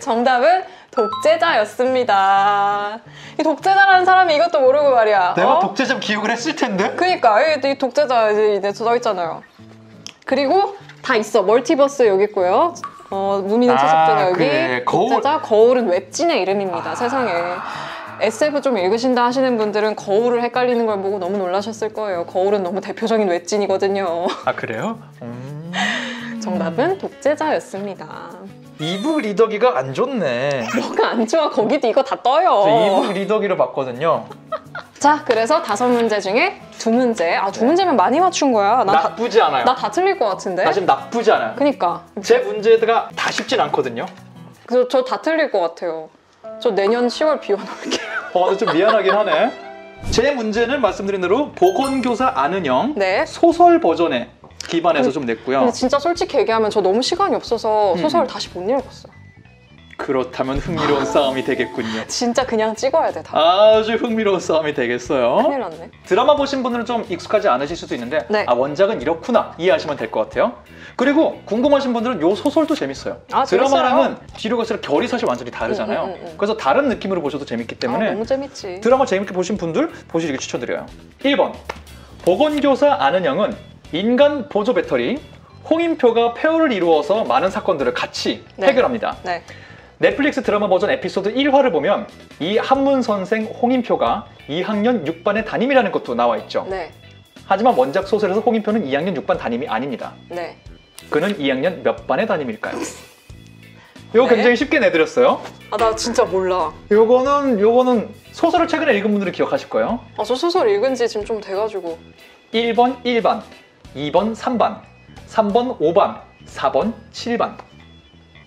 Speaker 1: 정답은 독재자였습니다. 이 독재자라는 사람이 이것도 모르고 말이야.
Speaker 3: 내가
Speaker 1: 어?
Speaker 3: 독재자 기억을 했을 텐데.
Speaker 1: 그니까 이 독재자 이제 써 있잖아요. 그리고 다 있어. 멀티버스 여기 있고요. 무미는 채식주의자 여기.
Speaker 3: 그래.
Speaker 1: 독재자 거울은 웹진의 이름입니다. 세상에. SF 좀 읽으신다 하시는 분들은 거울을 헷갈리는 걸 보고 너무 놀라셨을 거예요. 거울은 너무 대표적인 웹진이거든요.
Speaker 3: 아, 그래요?
Speaker 1: 정답은 독재자였습니다.
Speaker 3: 이북 리더기가 안 좋네.
Speaker 1: 뭐가 안 좋아? 거기도 이거 다 떠요.
Speaker 3: 저 이북 리더기를 봤거든요.
Speaker 1: 자, 그래서 5문제 중에 2문제. 아, 2문제면 많이 맞춘 거야.
Speaker 3: 나쁘지 않아요.
Speaker 1: 나 다 틀릴 것 같은데?
Speaker 3: 나 지금 나쁘지 않아요.
Speaker 1: 그니까.
Speaker 3: 제 문제가 다 쉽진 않거든요.
Speaker 1: 그래서 저 다 틀릴 것 같아요. 저 내년 10월 비워놓을게요.
Speaker 3: 근데 좀 미안하긴 하네. 제 문제는 말씀드린 대로 보건교사 아는영
Speaker 1: 네.
Speaker 3: 소설 버전에 기반해서 좀 냈고요.
Speaker 1: 근데 진짜 솔직히 얘기하면 저 너무 시간이 없어서 소설을 다시 못 읽었어요.
Speaker 3: 그렇다면 흥미로운 싸움이 되겠군요.
Speaker 1: 진짜 그냥 찍어야 돼, 다.
Speaker 3: 아주 흥미로운 싸움이 되겠어요.
Speaker 1: 큰일 났네.
Speaker 3: 드라마 보신 분들은 좀 익숙하지 않으실 수도 있는데
Speaker 1: 네.
Speaker 3: 아, 원작은 이렇구나 이해하시면 될 것 같아요. 그리고 궁금하신 분들은 요 소설도 재밌어요.
Speaker 1: 아,
Speaker 3: 드라마랑은 뒤로 갈수록 결이 사실 완전히 다르잖아요.
Speaker 1: 음.
Speaker 3: 그래서 다른 느낌으로 보셔도 재밌기 때문에
Speaker 1: 너무 재밌지.
Speaker 3: 드라마 재밌게 보신 분들 보시길 추천드려요. 1번 보건교사 아는영은 인간 보조 배터리 홍인표가 폐허를 이루어서 많은 사건들을 같이
Speaker 1: 네.
Speaker 3: 해결합니다.
Speaker 1: 네.
Speaker 3: 넷플릭스 드라마 버전 에피소드 1화를 보면 이 한문 선생 홍인표가 2학년 6반의 담임이라는 것도 나와 있죠.
Speaker 1: 네.
Speaker 3: 하지만 원작 소설에서 홍인표는 2학년 6반 담임이 아닙니다.
Speaker 1: 네.
Speaker 3: 그는 2학년 몇 반의 담임일까요? 이거
Speaker 1: 네.
Speaker 3: 굉장히 쉽게 내드렸어요.
Speaker 1: 아, 나 진짜 몰라.
Speaker 3: 요거는 소설을 최근에 읽은 분들은 기억하실 거예요.
Speaker 1: 아, 저 소설 읽은 지 지금 좀 돼가지고.
Speaker 3: 1번 1반, 2번 3반, 3번 5반, 4번 7반.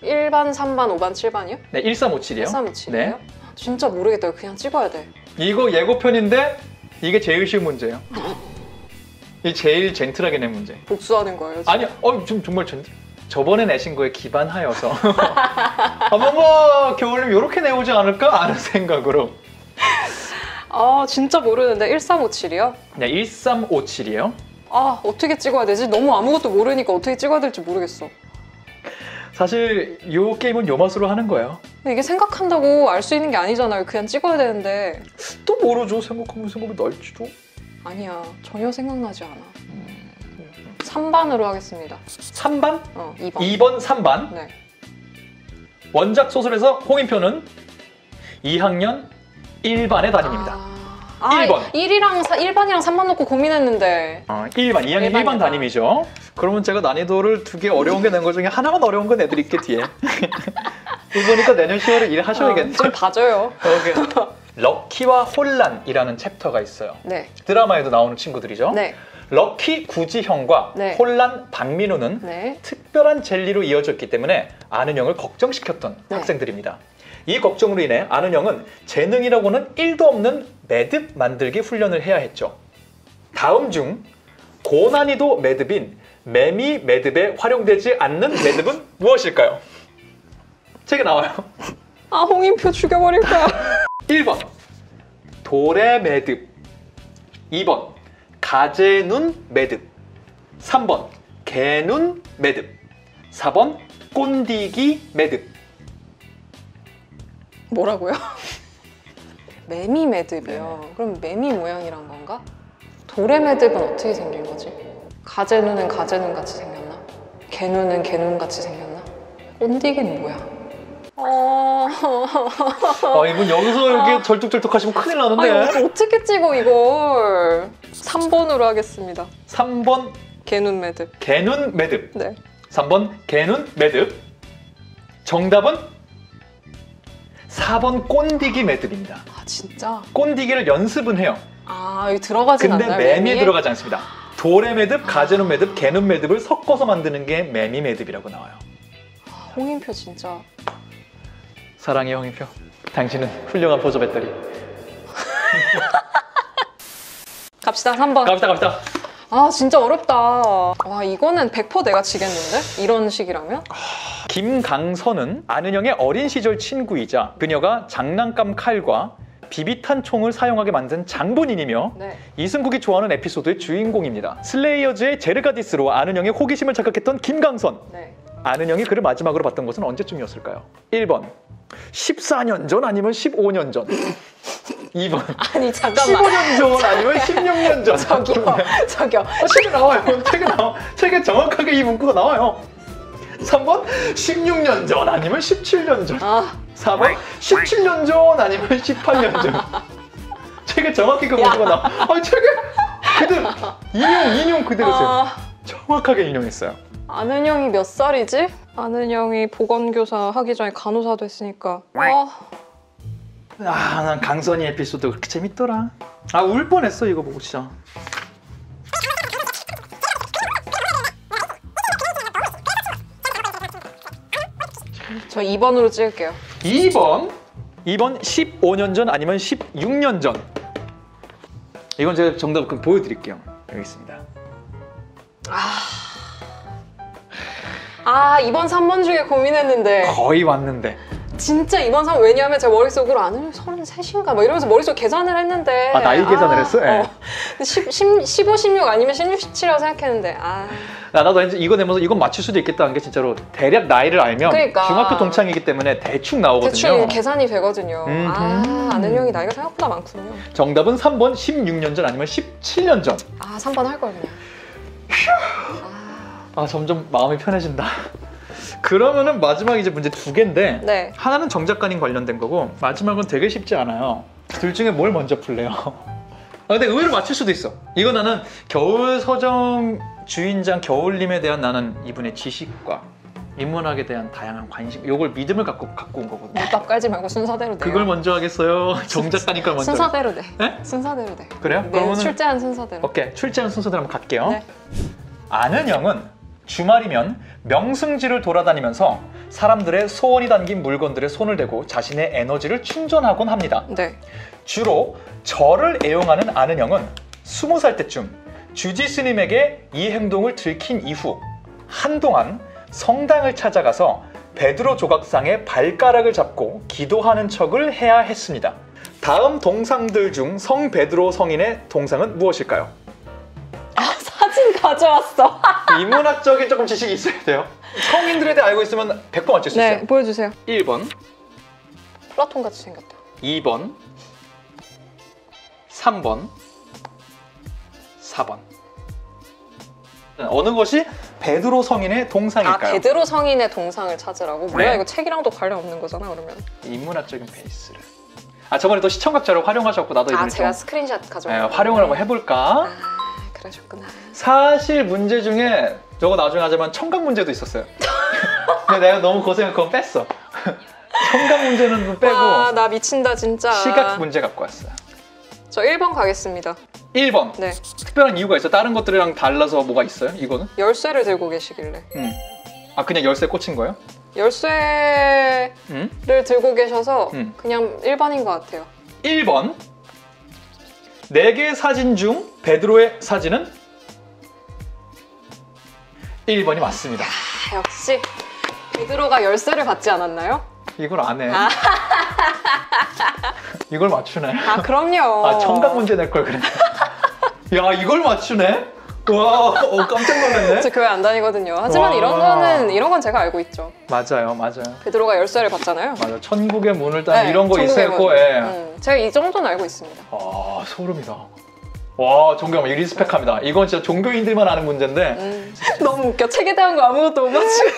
Speaker 1: 1반, 3반, 5반, 7반이요?
Speaker 3: 네, 1357이에요.
Speaker 1: 1357이에요?
Speaker 3: 네.
Speaker 1: 진짜 모르겠다. 그냥 찍어야 돼.
Speaker 3: 이거 예고편인데 이게 제일 쉬운 문제예요. 이 제일 젠틀하게 낸 문제.
Speaker 1: 복수하는 거예요. 지금.
Speaker 3: 아니요, 좀 정말 저번에 내신 거에 기반하여서 뭔가 겨울님 이렇게 내오지 않을까 하는 생각으로.
Speaker 1: 아, 진짜 모르는데 1357이요?
Speaker 3: 네, 1357이에요.
Speaker 1: 아, 어떻게 찍어야 되지? 너무 아무것도 모르니까 어떻게 찍어야 될지 모르겠어.
Speaker 3: 사실 이 게임은 요 맛으로 하는 거예요.
Speaker 1: 근데 이게 생각한다고 알 수 있는 게 아니잖아요. 그냥 찍어야 되는데.
Speaker 3: 또 모르죠. 생각하면 생각이 날지도.
Speaker 1: 아니야. 전혀 생각나지 않아. 3반으로 하겠습니다.
Speaker 3: 3반?
Speaker 1: 2번.
Speaker 3: 2번, 3반.
Speaker 1: 네.
Speaker 3: 원작 소설에서 홍인표는 2학년 1반의 담임입니다.
Speaker 1: 아,
Speaker 3: 1번.
Speaker 1: 1반이랑 3반 놓고 고민했는데.
Speaker 3: 1반, 2학년 1반
Speaker 1: 일반이다.
Speaker 3: 담임이죠. 그러면 제가 난이도를 2개 어려운 게 낸 것 중에 하나만 어려운 건 애드릴게 뒤에. 이거니까 내년 10월에 일하셔야겠네.
Speaker 1: 좀 봐줘요.
Speaker 3: 럭키와 혼란이라는 챕터가 있어요.
Speaker 1: 네.
Speaker 3: 드라마에도 나오는 친구들이죠.
Speaker 1: 네.
Speaker 3: 럭키 구지형과
Speaker 1: 네.
Speaker 3: 혼란 박민우는
Speaker 1: 네.
Speaker 3: 특별한 젤리로 이어져 있기 때문에 아는형을 걱정시켰던
Speaker 1: 네.
Speaker 3: 학생들입니다. 이 걱정으로 인해 아는 형은 재능이라고는 1도 없는 매듭 만들기 훈련을 해야 했죠. 다음 중 고난이도 매듭인 매미 매듭에 활용되지 않는 매듭은 무엇일까요? 책에 나와요.
Speaker 1: 아, 홍인표 죽여버릴 거야.
Speaker 3: 1번 도래 매듭, 2번 가재눈 매듭, 3번 개눈 매듭, 4번 꼰디기 매듭.
Speaker 1: 뭐라고요? 매미 매듭이요. 그럼 매미 모양이란 건가? 도래 매듭은 어떻게 생긴 거지? 가재눈은 가재눈 같이 생겼나? 개눈은 개눈 같이 생겼나? 꼰디기는 뭐야?
Speaker 3: 이분 여기서 이렇게 절뚝절뚝 하시면 큰일 나는데.
Speaker 1: 아니, 어떻게 찍어 이걸? 3번으로 하겠습니다.
Speaker 3: 3번
Speaker 1: 개눈 매듭.
Speaker 3: 개눈 매듭,
Speaker 1: 네.
Speaker 3: 3번 개눈 매듭. 정답은 4번 꼰디기 매듭입니다.
Speaker 1: 아, 진짜?
Speaker 3: 꼰디기를 연습은 해요.
Speaker 1: 아, 여기 들어가진
Speaker 3: 근데
Speaker 1: 않나요?
Speaker 3: 매미에
Speaker 1: 매미에?
Speaker 3: 들어가지 않습니다. 도래 매듭, 가재눈 매듭, 개눈 매듭을 섞어서 만드는 게 매미 매듭이라고 나와요.
Speaker 1: 홍인표 진짜.
Speaker 3: 사랑해 홍인표. 당신은 훌륭한 보조 배터리.
Speaker 1: 갑시다, 3번.
Speaker 3: 갑시다.
Speaker 1: 아, 진짜 어렵다. 와, 이거는 100% 내가 지겠는데? 이런 식이라면?
Speaker 3: 김강선은 아는 형의 어린 시절 친구이자 그녀가 장난감 칼과 비비탄 총을 사용하게 만든 장본인이며
Speaker 1: 네.
Speaker 3: 이승국이 좋아하는 에피소드의 주인공입니다. 슬레이어즈의 제르가디스로 아는 형의 호기심을 착각했던 김강선.
Speaker 1: 네.
Speaker 3: 아는 형이 그를 마지막으로 봤던 것은 언제쯤이었을까요? 1번 14년 전 아니면 15년 전. 2번
Speaker 1: 아니, 잠깐만.
Speaker 3: 15년 전 아니면 16년 전.
Speaker 1: 저기요.
Speaker 3: 책에 나와요. 책에 정확하게 이 문구가 나와요. 3번 16년 전 아니면 17년 전.
Speaker 1: 아,
Speaker 3: 4번 17년 전 아니면 18년 전. 책에 정확히 그 문구가 나와. 아니, 책에 그대로 인용 그대로세요.
Speaker 1: 아,
Speaker 3: 정확하게 인용했어요.
Speaker 1: 아는 형이 몇 살이지? 아는 형이 보건교사 하기 전에 간호사도 했으니까.
Speaker 3: 난 강선이 에피소드 그렇게 재밌더라. 울 뻔했어 이거 보고 진짜.
Speaker 1: 저 2번으로 찍을게요.
Speaker 3: 2번 15년 전 아니면 16년 전. 이건 제가 정답 그럼 보여드릴게요. 여기 있습니다.
Speaker 1: 아, 2번, 3번 중에 고민했는데.
Speaker 3: 거의 왔는데.
Speaker 1: 진짜 2번, 3번. 왜냐하면 제 머릿속으로 아는 형이 33인가? 막 이러면서 머릿속 계산을 했는데.
Speaker 3: 나이 계산을 했어? 예.
Speaker 1: 15, 16 아니면 16, 17이라고 생각했는데.
Speaker 3: 나도 이제 이거 내면서 이건 맞출 수도 있겠다는 게 진짜로 대략 나이를 알면
Speaker 1: 그러니까.
Speaker 3: 중학교 동창이기 때문에 대충 나오거든요.
Speaker 1: 대충 계산이 되거든요.
Speaker 3: 음흠.
Speaker 1: 아는 형이 나이가 생각보다 많군요.
Speaker 3: 정답은 3번 16년 전 아니면 17년 전.
Speaker 1: 3번 할 걸 그냥.
Speaker 3: 점점 마음이 편해진다. 그러면은 마지막 이제 문제 2개인데
Speaker 1: 네.
Speaker 3: 하나는 정 작가님 관련된 거고 마지막은 되게 쉽지 않아요. 둘 중에 뭘 먼저 풀래요? 근데 의외로 맞출 수도 있어. 이거 나는 겨울 서점 주인장 겨울님에 대한 나는 이분의 지식과 인문학에 대한 다양한 관심, 요걸 믿음을 갖고 온 거거든요.
Speaker 1: 밑밥 깔지 말고 순서대로 내.
Speaker 3: 그걸 먼저 하겠어요? 정 작가님 걸 먼저.
Speaker 1: 순서대로 돼.
Speaker 3: 네?
Speaker 1: 순서대로 돼.
Speaker 3: 그래요?
Speaker 1: 네,
Speaker 3: 그러면은
Speaker 1: 출제한 순서대로.
Speaker 3: 오케이, 출제한 순서대로 한번 갈게요.
Speaker 1: 네.
Speaker 3: 아는 형은 주말이면 명승지를 돌아다니면서 사람들의 소원이 담긴 물건들에 손을 대고 자신의 에너지를 충전하곤 합니다.
Speaker 1: 네.
Speaker 3: 주로 절을 애용하는 아는 형은 20살 때쯤 주지 스님에게 이 행동을 들킨 이후 한동안 성당을 찾아가서 베드로 조각상의 발가락을 잡고 기도하는 척을 해야 했습니다. 다음 동상들 중 성 베드로 성인의 동상은 무엇일까요?
Speaker 1: 사진 가져왔어.
Speaker 3: 인문학적인 조금 지식이 있어야 돼요. 성인들에 대해 알고 있으면 100번 맞출 수
Speaker 1: 네,
Speaker 3: 있어요.
Speaker 1: 보여주세요.
Speaker 3: 1번,
Speaker 1: 플라톤 같이 생겼다.
Speaker 3: 2번, 3번, 4번. 어느 것이 베드로 성인의 동상일까요?
Speaker 1: 베드로 성인의 동상을 찾으라고? 뭐야,
Speaker 3: 네.
Speaker 1: 이거 책이랑도 관련 없는 거잖아, 그러면.
Speaker 3: 인문학적인 베이스를. 저번에 또 시청각자를 활용하셨고 나도 이번에
Speaker 1: 제가
Speaker 3: 좀
Speaker 1: 스크린샷 가져왔어요.
Speaker 3: 활용을 한번 해볼까?
Speaker 1: 그러셨구나.
Speaker 3: 사실 문제 중에 저거 나중에 하자면 청각 문제도 있었어요. 근데 내가 너무 고생해서 그건 뺐어. 청각 문제는 빼고
Speaker 1: 나 미친다, 진짜.
Speaker 3: 시각 문제 갖고 왔어요.
Speaker 1: 저 1번 가겠습니다.
Speaker 3: 1번.
Speaker 1: 네.
Speaker 3: 특별한 이유가 있어? 다른 것들이랑 달라서 뭐가 있어요? 이거는?
Speaker 1: 열쇠를 들고 계시길래.
Speaker 3: 아 그냥 열쇠 꽂힌 거예요?
Speaker 1: 열쇠를 들고 계셔서 그냥 일반인 것 같아요.
Speaker 3: 1번 4개의 사진 중 베드로의 사진은 1번이 맞습니다.
Speaker 1: 아, 역시 베드로가 열쇠를 받지 않았나요?
Speaker 3: 이걸 안 해. 이걸 맞추네.
Speaker 1: 아 그럼요.
Speaker 3: 아 청각 문제 낼 걸 그랬네. 야 이걸 맞추네? 와 깜짝 놀랐네.
Speaker 1: 저 교회 안 다니거든요. 하지만
Speaker 3: 와.
Speaker 1: 이런 건 제가 알고 있죠.
Speaker 3: 맞아요.
Speaker 1: 베드로가 열쇠를 받잖아요.
Speaker 3: 맞아. 천국의 문을 딴
Speaker 1: 네,
Speaker 3: 이런 거
Speaker 1: 천국의
Speaker 3: 있을
Speaker 1: 문.
Speaker 3: 거에.
Speaker 1: 제가 이 정도는 알고 있습니다.
Speaker 3: 아 소름이다. 와 존경합니다. 리스펙합니다. 이건 진짜 종교인들만 아는 문제인데.
Speaker 1: 너무 웃겨. 책에 대한 거 아무것도 못 맞추고.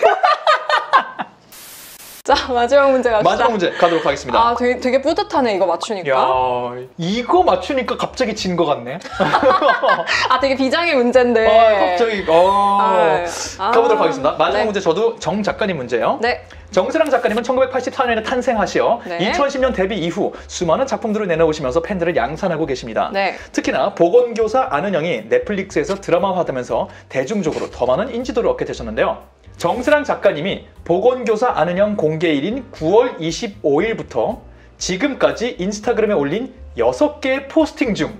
Speaker 1: 자 마지막 문제 갑시다.
Speaker 3: 마지막 문제 가도록 하겠습니다.
Speaker 1: 아 되게 뿌듯하네 이거 맞추니까.
Speaker 3: 야 이거 맞추니까 갑자기 진 것 같네.
Speaker 1: 아 되게 비장의 문제인데.
Speaker 3: 갑자기 가보도록 하겠습니다. 마지막
Speaker 1: 네.
Speaker 3: 문제 저도 정 작가님 문제예요.
Speaker 1: 네.
Speaker 3: 정세랑 작가님은 1984년에 탄생하시어
Speaker 1: 네.
Speaker 3: 2010년 데뷔 이후 수많은 작품들을 내놓으시면서 팬들을 양산하고 계십니다.
Speaker 1: 네.
Speaker 3: 특히나 보건교사 아는영이 넷플릭스에서 드라마화되면서 대중적으로 더 많은 인지도를 얻게 되셨는데요. 정세랑 작가님이 보건교사 아는영 공개일인 9월 25일부터 지금까지 인스타그램에 올린 6개의 포스팅 중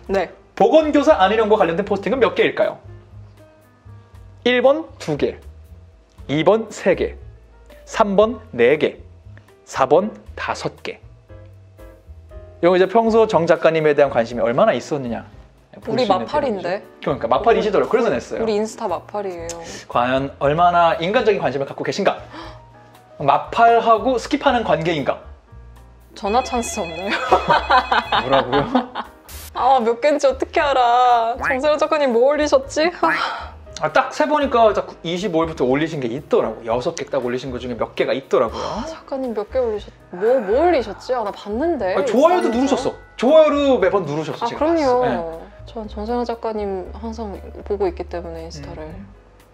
Speaker 1: 네.
Speaker 3: 보건교사 아는영과 관련된 포스팅은 몇 개일까요? 1번 2개, 2번 3개, 3번 4개, 4번 5개. 이거 이제 평소 정 작가님에 대한 관심이 얼마나 있었느냐. 볼
Speaker 1: 우리
Speaker 3: 수 있는
Speaker 1: 마팔인데.
Speaker 3: 대목이죠. 그러니까 마팔이시더라고요. 그래서 냈어요.
Speaker 1: 우리 인스타 마팔이에요.
Speaker 3: 과연 얼마나 인간적인 관심을 갖고 계신가? 마팔하고 스킵하는 관계인가?
Speaker 1: 전화 찬스 없나요?
Speaker 3: 뭐라고요?
Speaker 1: 아 몇 개인지 어떻게 알아. 정세라 작가님 뭐 올리셨지?
Speaker 3: 딱 세보니까 25일부터 올리신 게 있더라고. 6개 딱 올리신 것 중에 몇 개가 있더라고요.
Speaker 1: 작가님 몇 개 올리셨? 뭐 올리셨지? 나 봤는데.
Speaker 3: 아니, 좋아요도
Speaker 1: 인스타에서.
Speaker 3: 누르셨어. 좋아요를 매번 누르셨어.
Speaker 1: 아
Speaker 3: 제가
Speaker 1: 그럼요.
Speaker 3: 봤어요. 네.
Speaker 1: 전 정세라 작가님 항상 보고 있기 때문에 인스타를.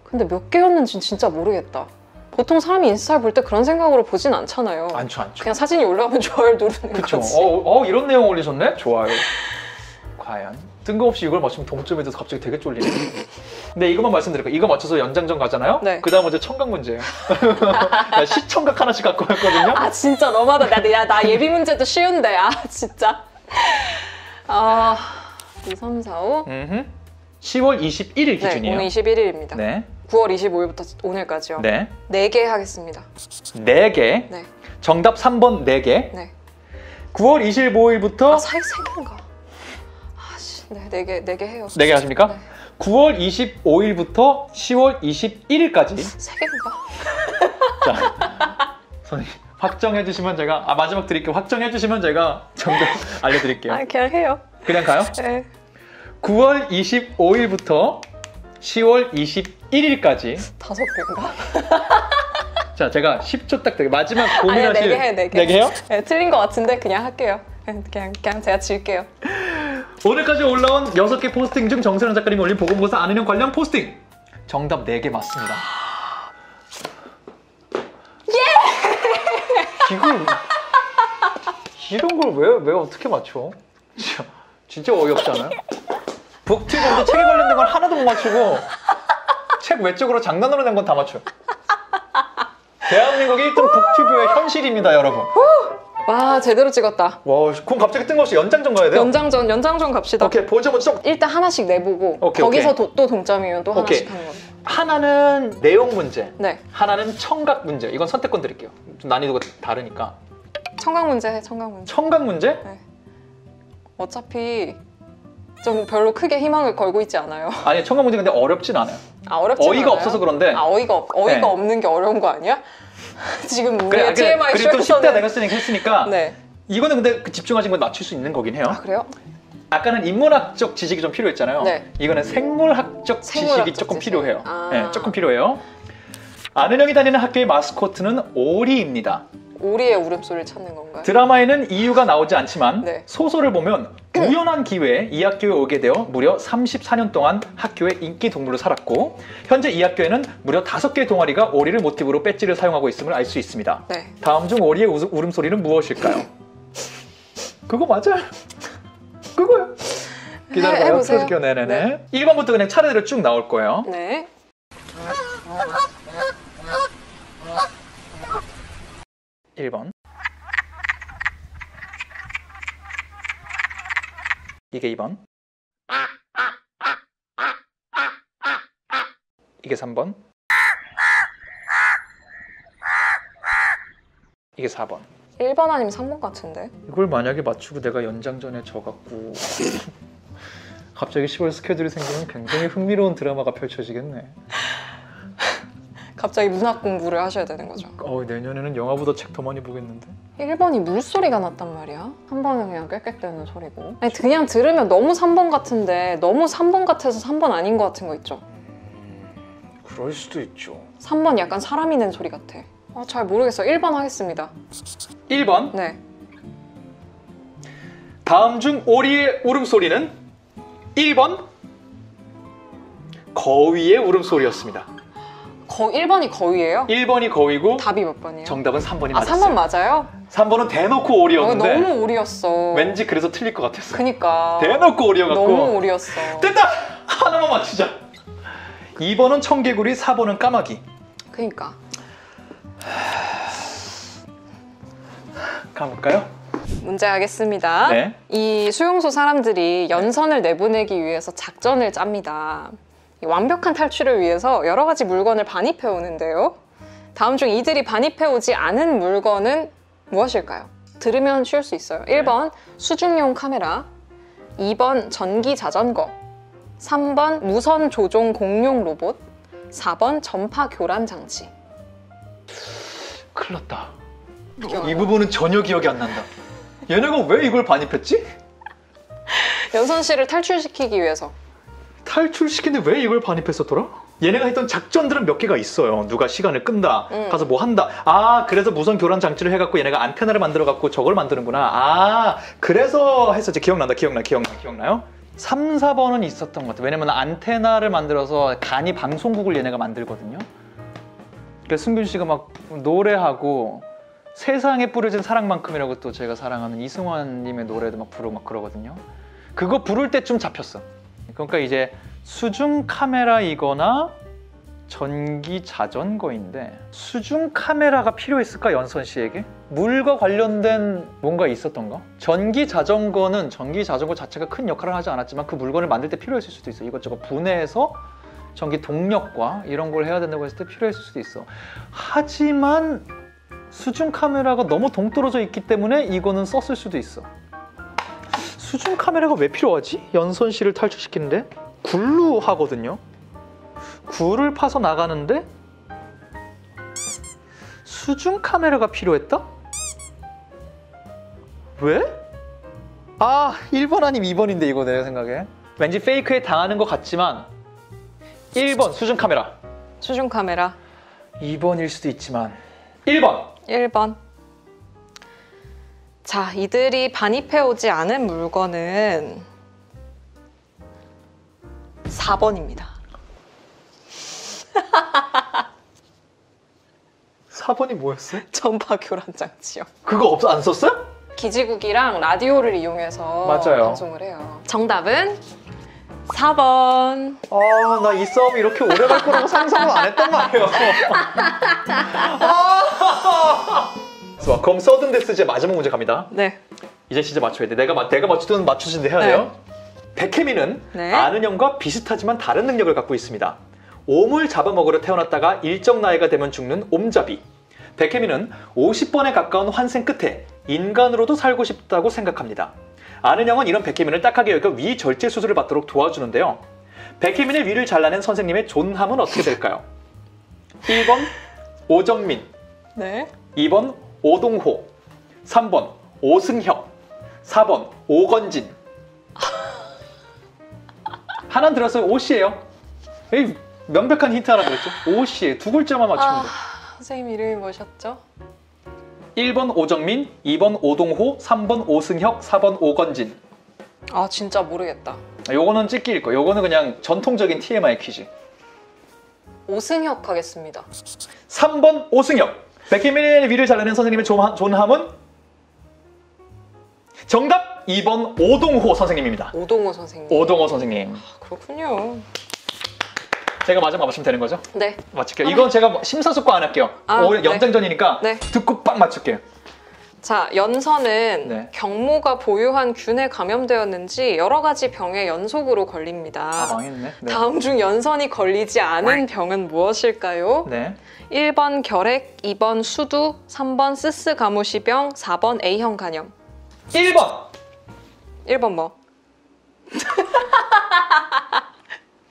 Speaker 1: 근데 몇 개였는지 진짜 모르겠다. 보통 사람이 인스타를 볼 때 그런 생각으로 보진 않잖아요.
Speaker 3: 않죠.
Speaker 1: 그냥 사진이 올라오면 좋아요를 누르는
Speaker 3: 그쵸.
Speaker 1: 거지.
Speaker 3: 이런 내용 올리셨네? 좋아요. 과연? 뜬금없이 이걸 맞추면 동점이 돼서 갑자기 되게 쫄리네. 근데 이것만 말씀드릴게요. 이거 맞춰서 연장전 가잖아요?
Speaker 1: 네.
Speaker 3: 그 다음 문제 청각 문제예요. 나 시청각 하나씩 갖고 왔거든요?
Speaker 1: 아 진짜 너무하다. 나 예비 문제도 쉬운데. 아 진짜. 2, 3, 4, 5.
Speaker 3: 10월 21일
Speaker 1: 네,
Speaker 3: 기준이에요.
Speaker 1: 오늘 21일입니다.
Speaker 3: 네.
Speaker 1: 9월 25일부터 오늘까지요.
Speaker 3: 네.
Speaker 1: 4개 하겠습니다.
Speaker 3: 4개.
Speaker 1: 네.
Speaker 3: 정답 3번 4개.
Speaker 1: 네.
Speaker 3: 9월 25일부터
Speaker 1: 아, 3개인가? 아씨, 네, 4개 해요.
Speaker 3: 4개 하십니까?
Speaker 1: 네.
Speaker 3: 9월 25일부터 10월 21일까지.
Speaker 1: 3개인가?
Speaker 3: 자, 선생님 확정해 주시면 제가 마지막 드릴게요. 확정해 주시면 제가 정답 알려드릴게요.
Speaker 1: 아, 그냥 해요.
Speaker 3: 그냥 가요?
Speaker 1: 네.
Speaker 3: 9월 25일부터 10월 21일까지.
Speaker 1: 5개인가?
Speaker 3: 자, 제가 10초 딱 되게 마지막
Speaker 1: 아니야,
Speaker 3: 고민하실
Speaker 1: 4개 해요, 4개.
Speaker 3: 4개 해요?
Speaker 1: 네, 틀린 것 같은데 그냥 할게요. 그냥 제가 질게요.
Speaker 3: 오늘까지 올라온 6개 포스팅 중 정세련 작가님이 올린 보건교사 아는영 관련 포스팅 정답 4개 맞습니다. 예! 이런 걸 왜 어떻게 맞춰? 진짜 어이없잖아요. 북튜브도 책에 관련된 건 하나도 못 맞추고 책 외적으로 장난으로 낸 건 다 맞춰요. 대한민국 1등 북튜브의 현실입니다, 여러분.
Speaker 1: 와, 제대로 찍었다.
Speaker 3: 와, 그럼 갑자기 뜬금없이 연장전 가야 돼요?
Speaker 1: 연장전 갑시다.
Speaker 3: 오케이, 보자마자 좀
Speaker 1: 일단 하나씩 내보고
Speaker 3: 오케이,
Speaker 1: 거기서
Speaker 3: 오케이.
Speaker 1: 또 동점이면 또
Speaker 3: 오케이.
Speaker 1: 하나씩 하는 거예요.
Speaker 3: 하나는 내용 문제,
Speaker 1: 네.
Speaker 3: 하나는 청각 문제. 이건 선택권 드릴게요. 좀 난이도가 다르니까.
Speaker 1: 청각 문제 해, 청각 문제.
Speaker 3: 청각 문제?
Speaker 1: 어차피 좀 별로 크게 희망을 걸고 있지 않아요.
Speaker 3: 아니, 청각 문제 근데 어렵진 않아요.
Speaker 1: 아, 어렵지
Speaker 3: 어이가
Speaker 1: 않아요?
Speaker 3: 없어서 그런데.
Speaker 1: 아, 어이가
Speaker 3: 네.
Speaker 1: 없는 게 어려운 거 아니야? 지금 우리의
Speaker 3: 그래,
Speaker 1: TMI
Speaker 3: 그리고 또 10대
Speaker 1: 쇼에서는
Speaker 3: 내가 쓰니까 했으니까
Speaker 1: 네.
Speaker 3: 이거는 근데 그 집중하신 건 맞출 수 있는 거긴 해요.
Speaker 1: 아, 그래요?
Speaker 3: 아까는 인문학적 지식이 좀 필요했잖아요.
Speaker 1: 네.
Speaker 3: 이거는 생물학적 지식이
Speaker 1: 생물학적
Speaker 3: 조금
Speaker 1: 지식.
Speaker 3: 필요해요.
Speaker 1: 아.
Speaker 3: 네, 조금 필요해요. 아는영이 다니는 학교의 마스코트는 오리입니다.
Speaker 1: 오리의 울음소리를 찾는 건가요?
Speaker 3: 드라마에는 이유가 나오지 않지만
Speaker 1: 네.
Speaker 3: 소설을 보면 우연한 기회에 이 학교에 오게 되어 무려 34년 동안 학교의 인기 동물로 살았고 현재 이 학교에는 무려 5개의 동아리가 오리를 모티브로 배지를 사용하고 있음을 알 수 있습니다.
Speaker 1: 네.
Speaker 3: 다음 중 오리의 울음소리는 무엇일까요? 그거 맞아요. 그거요. 기다려봐요.
Speaker 1: 해보세요.
Speaker 3: 풀어줄게요. 네네네. 1번부터 그냥 차례대로 쭉 나올 거예요.
Speaker 1: 네.
Speaker 3: 1번. 이게 2번. 이게 3번. 이게 4번.
Speaker 1: 1번 아니면 3번 같은데?
Speaker 3: 이걸 만약에 맞추고 내가 연장전에 져갖고 갑자기 10월 스케줄이 생기면 굉장히 흥미로운 드라마가 펼쳐지겠네.
Speaker 1: 갑자기 문학 공부를 하셔야 되는 거죠.
Speaker 3: 내년에는 영화보다 책 더 많이 보겠는데?
Speaker 1: 1번이 물소리가 났단 말이야. 3번은 그냥 꽥꽥대는 소리고. 아니, 그냥 들으면 너무 3번 같은데 너무 3번 같아서 3번 아닌 것 같은 거 있죠?
Speaker 3: 그럴 수도 있죠.
Speaker 1: 3번 약간 사람이 낸 소리 같아. 잘 모르겠어요. 1번 하겠습니다.
Speaker 3: 1번.
Speaker 1: 네.
Speaker 3: 다음 중 오리의 울음소리는 1번 거위의 울음소리였습니다.
Speaker 1: 1번이 거위예요?
Speaker 3: 1번이 거위고
Speaker 1: 답이 몇 번이에요?
Speaker 3: 정답은 3번이
Speaker 1: 아,
Speaker 3: 맞았어요.
Speaker 1: 3번 맞아요?
Speaker 3: 3번은 대놓고 오리였는데
Speaker 1: 너무 오리였어.
Speaker 3: 왠지 그래서 틀릴 것 같았어.
Speaker 1: 그니까.
Speaker 3: 대놓고 오리여갖고
Speaker 1: 너무 오리였어.
Speaker 3: 됐다! 하나만 맞추자. 2번은 청개구리, 4번은 까마귀.
Speaker 1: 그니까.
Speaker 3: 가볼까요?
Speaker 1: 문제 하겠습니다.
Speaker 3: 네.
Speaker 1: 이 수용소 사람들이 연선을 내보내기 위해서 작전을 짭니다. 이 완벽한 탈출을 위해서 여러 가지 물건을 반입해 오는데요. 다음 중 이들이 반입해 오지 않은 물건은 무엇일까요? 들으면 쉬울 수 있어요. 1번 수중용 카메라, 2번 전기 자전거, 3번 무선 조종 공룡 로봇, 4번 전파 교란 장치.
Speaker 3: 큰일 났다.
Speaker 1: 기억나요?
Speaker 3: 이 부분은 전혀 기억이 안 난다. 얘네가 왜 이걸 반입했지?
Speaker 1: 연선 씨를 탈출시키기 위해서.
Speaker 3: 탈출시키는데 왜 이걸 반입했었더라? 얘네가 했던 작전들은 몇 개가 있어요. 누가 시간을 끈다, 가서 뭐 한다. 그래서 무선 교란 장치를 해갖고 얘네가 안테나를 만들어갖고 저걸 만드는구나. 그래서 했었지. 기억나요? 3, 4번은 있었던 것 같아요. 왜냐면 안테나를 만들어서 간이 방송국을 얘네가 만들거든요. 그래서 승균 씨가 막 노래하고 세상에 뿌려진 사랑만큼이라고 또 제가 사랑하는 이승환님의 노래도 막 부르고 막 그러거든요. 그거 부를 때쯤 잡혔어. 그러니까 이제 수중 카메라이거나 전기 자전거인데 수중 카메라가 필요했을까 연선 씨에게? 물과 관련된 뭔가 있었던가? 전기 자전거 자체가 큰 역할을 하지 않았지만 그 물건을 만들 때 필요했을 수도 있어. 이것저것 분해해서 전기 동력과 이런 걸 해야 된다고 했을 때 필요했을 수도 있어. 하지만 수중 카메라가 너무 동떨어져 있기 때문에 이거는 썼을 수도 있어. 수중 카메라가 왜 필요하지? 연선 씨를 탈출시키는데 굴로 하거든요. 굴을 파서 나가는데 수중 카메라가 필요했다? 왜? 1번 아니면 2번인데 이거 내 생각에 왠지 페이크에 당하는 것 같지만 1번 수중 카메라.
Speaker 1: 수중 카메라.
Speaker 3: 2번일 수도 있지만 1번.
Speaker 1: 자, 이들이 반입해 오지 않은 물건은 4번입니다.
Speaker 3: 4번이 뭐였어요?
Speaker 1: 전파 교란 장치요.
Speaker 3: 그거 안 썼어요?
Speaker 1: 기지국이랑 라디오를 이용해서
Speaker 3: 맞아요.
Speaker 1: 방송을 해요. 정답은 4번.
Speaker 3: 나 이 싸움이 이렇게 오래 갈 거라고 상상을 안 했단 말이에요. 좋아, 그럼 서든데스 이제 마지막 문제 갑니다.
Speaker 1: 네.
Speaker 3: 이제 진짜 맞춰야 돼. 내가 맞추든 맞추신데 해야 돼요. 백혜민은
Speaker 1: 네.
Speaker 3: 아는 형과 비슷하지만 다른 능력을 갖고 있습니다. 옴을 잡아먹으러 태어났다가 일정 나이가 되면 죽는 옴잡이. 백혜민은 50번에 가까운 환생 끝에 인간으로도 살고 싶다고 생각합니다. 아는 형은 이런 백혜민을 딱하게 여겨 위 절제 수술을 받도록 도와주는데요. 백혜민의 위를 잘라낸 선생님의 존함은 어떻게 될까요? 1번 오정민,
Speaker 1: 네.
Speaker 3: 2번 오동호, 3번 오승혁, 4번 오건진. 하나 들었어요. 오씨예요. 명백한 힌트 하나 드렸죠. 오씨. 두 글자만 맞추면 돼.
Speaker 1: 선생님 이름이 뭐셨죠?
Speaker 3: 1번 오정민, 2번 오동호, 3번 오승혁, 4번 오건진.
Speaker 1: 진짜 모르겠다.
Speaker 3: 요거는 찍기일 거. 요거는 그냥 전통적인 TMI 퀴즈.
Speaker 1: 오승혁 하겠습니다.
Speaker 3: 3번 오승혁. 백혜민의 위를 잘라낸 선생님의 존함은 정답 2번 오동호 선생님입니다.
Speaker 1: 오동호 선생님.
Speaker 3: 오동호 선생님.
Speaker 1: 그렇군요.
Speaker 3: 제가 마지막 맞추면 되는 거죠?
Speaker 1: 네.
Speaker 3: 맞출게요. 이건 제가 뭐 심사숙고 안 할게요.
Speaker 1: 아,
Speaker 3: 오늘
Speaker 1: 네.
Speaker 3: 연장전이니까
Speaker 1: 네.
Speaker 3: 듣고 빡 맞출게요.
Speaker 1: 자, 연선은
Speaker 3: 네.
Speaker 1: 경모가 보유한 균에 감염되었는지 여러 가지 병에 연속으로 걸립니다.
Speaker 3: 아, 망했네. 네.
Speaker 1: 다음 중 연선이 걸리지 않은 병은 무엇일까요?
Speaker 3: 네.
Speaker 1: 1번 결핵, 2번 수두, 3번 스스가무시병, 4번 A형 간염.
Speaker 3: 1번
Speaker 1: 1번 뭐?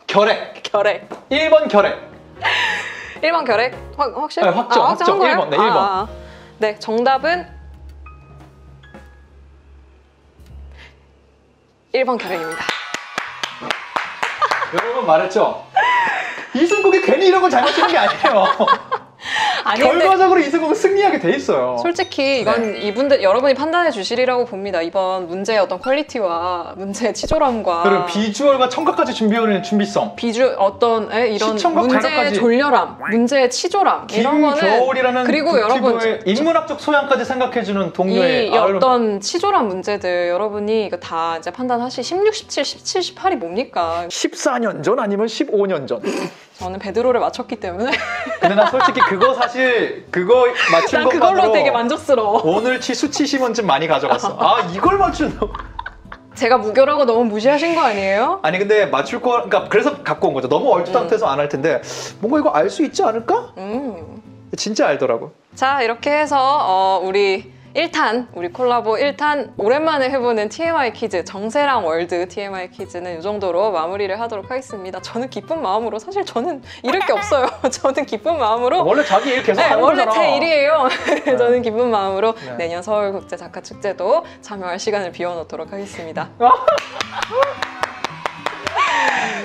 Speaker 3: 결핵.
Speaker 1: 결핵.
Speaker 3: 1번 결핵.
Speaker 1: 1번 결핵? 확실?
Speaker 3: 네, 확정, 확정.
Speaker 1: 거예요?
Speaker 3: 1번, 네, 1번.
Speaker 1: 네, 정답은 1번 결핵입니다.
Speaker 3: 여러분 말했죠? 이승국이 괜히 이런 걸 잘못 치는 게 아니에요.
Speaker 1: 아니, 근데
Speaker 3: 결과적으로 이승국은 승리하게 돼 있어요.
Speaker 1: 솔직히 이건 이분들 여러분이 판단해 주시리라고 봅니다. 이번 문제의 어떤 퀄리티와 문제의 치졸함과
Speaker 3: 그리고 비주얼과 청각까지 준비해오는 준비성.
Speaker 1: 어떤 이런
Speaker 3: 시청각
Speaker 1: 문제의
Speaker 3: 자료까지.
Speaker 1: 졸렬함, 문제의 치졸함 이런 거는
Speaker 3: 김겨울이라는
Speaker 1: 그리고 여러분
Speaker 3: 의 인문학적 소양까지 생각해주는 동료의
Speaker 1: 이 어떤 치졸한 문제들 여러분이 이거 다 이제 판단하시 16, 17, 17, 18이 뭡니까?
Speaker 3: 14년 전 아니면 15년 전.
Speaker 1: 저는 베드로를 맞췄기 때문에
Speaker 3: 근데 난 솔직히 그거 사실 그거 맞춘
Speaker 1: 난 그걸로
Speaker 3: 것만으로
Speaker 1: 되게 만족스러워.
Speaker 3: 오늘치 수치심은 좀 많이 가져갔어. 아 이걸 맞춘다.
Speaker 1: 제가 무결하고 너무 무시하신 거 아니에요?
Speaker 3: 아니 근데 맞출 거 그러니까 그래서 갖고 온 거죠. 너무 얼토당토해서 안 할 텐데 뭔가 이거 알 수 있지 않을까? 진짜 알더라고.
Speaker 1: 자, 이렇게 해서 우리 1탄, 우리 콜라보 1탄 오랜만에 해보는 TMI 퀴즈, 정세랑 월드 TMI 퀴즈는 이 정도로 마무리를 하도록 하겠습니다. 저는 기쁜 마음으로, 사실 저는 잃을 게 없어요. 저는 기쁜 마음으로
Speaker 3: 원래 자기 일 계속
Speaker 1: 네,
Speaker 3: 하는
Speaker 1: 원래
Speaker 3: 거잖아.
Speaker 1: 제 일이에요. 저는 기쁜 마음으로
Speaker 3: 네.
Speaker 1: 내년 서울국제작가축제도 참여할 시간을 비워놓도록 하겠습니다.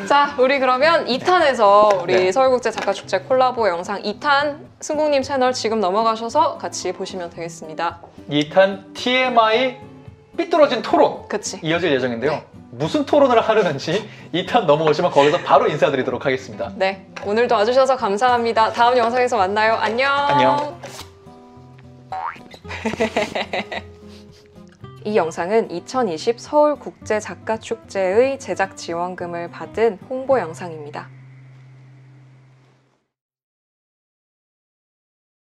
Speaker 1: 자, 우리 그러면 2탄에서 우리
Speaker 3: 네.
Speaker 1: 서울국제작가축제 콜라보 영상 2탄 승국님 채널 지금 넘어가셔서 같이 보시면 되겠습니다.
Speaker 3: 2탄 TMI 삐뚤어진 토론
Speaker 1: 그치?
Speaker 3: 이어질 예정인데요. 무슨 토론을 하려는지 2탄 넘어오시면 거기서 바로 인사드리도록 하겠습니다.
Speaker 1: 네, 오늘도 와주셔서 감사합니다. 다음 영상에서 만나요. 안녕.
Speaker 3: 안녕.
Speaker 1: 이 영상은 2020 서울국제작가축제의 제작 지원금을 받은 홍보 영상입니다.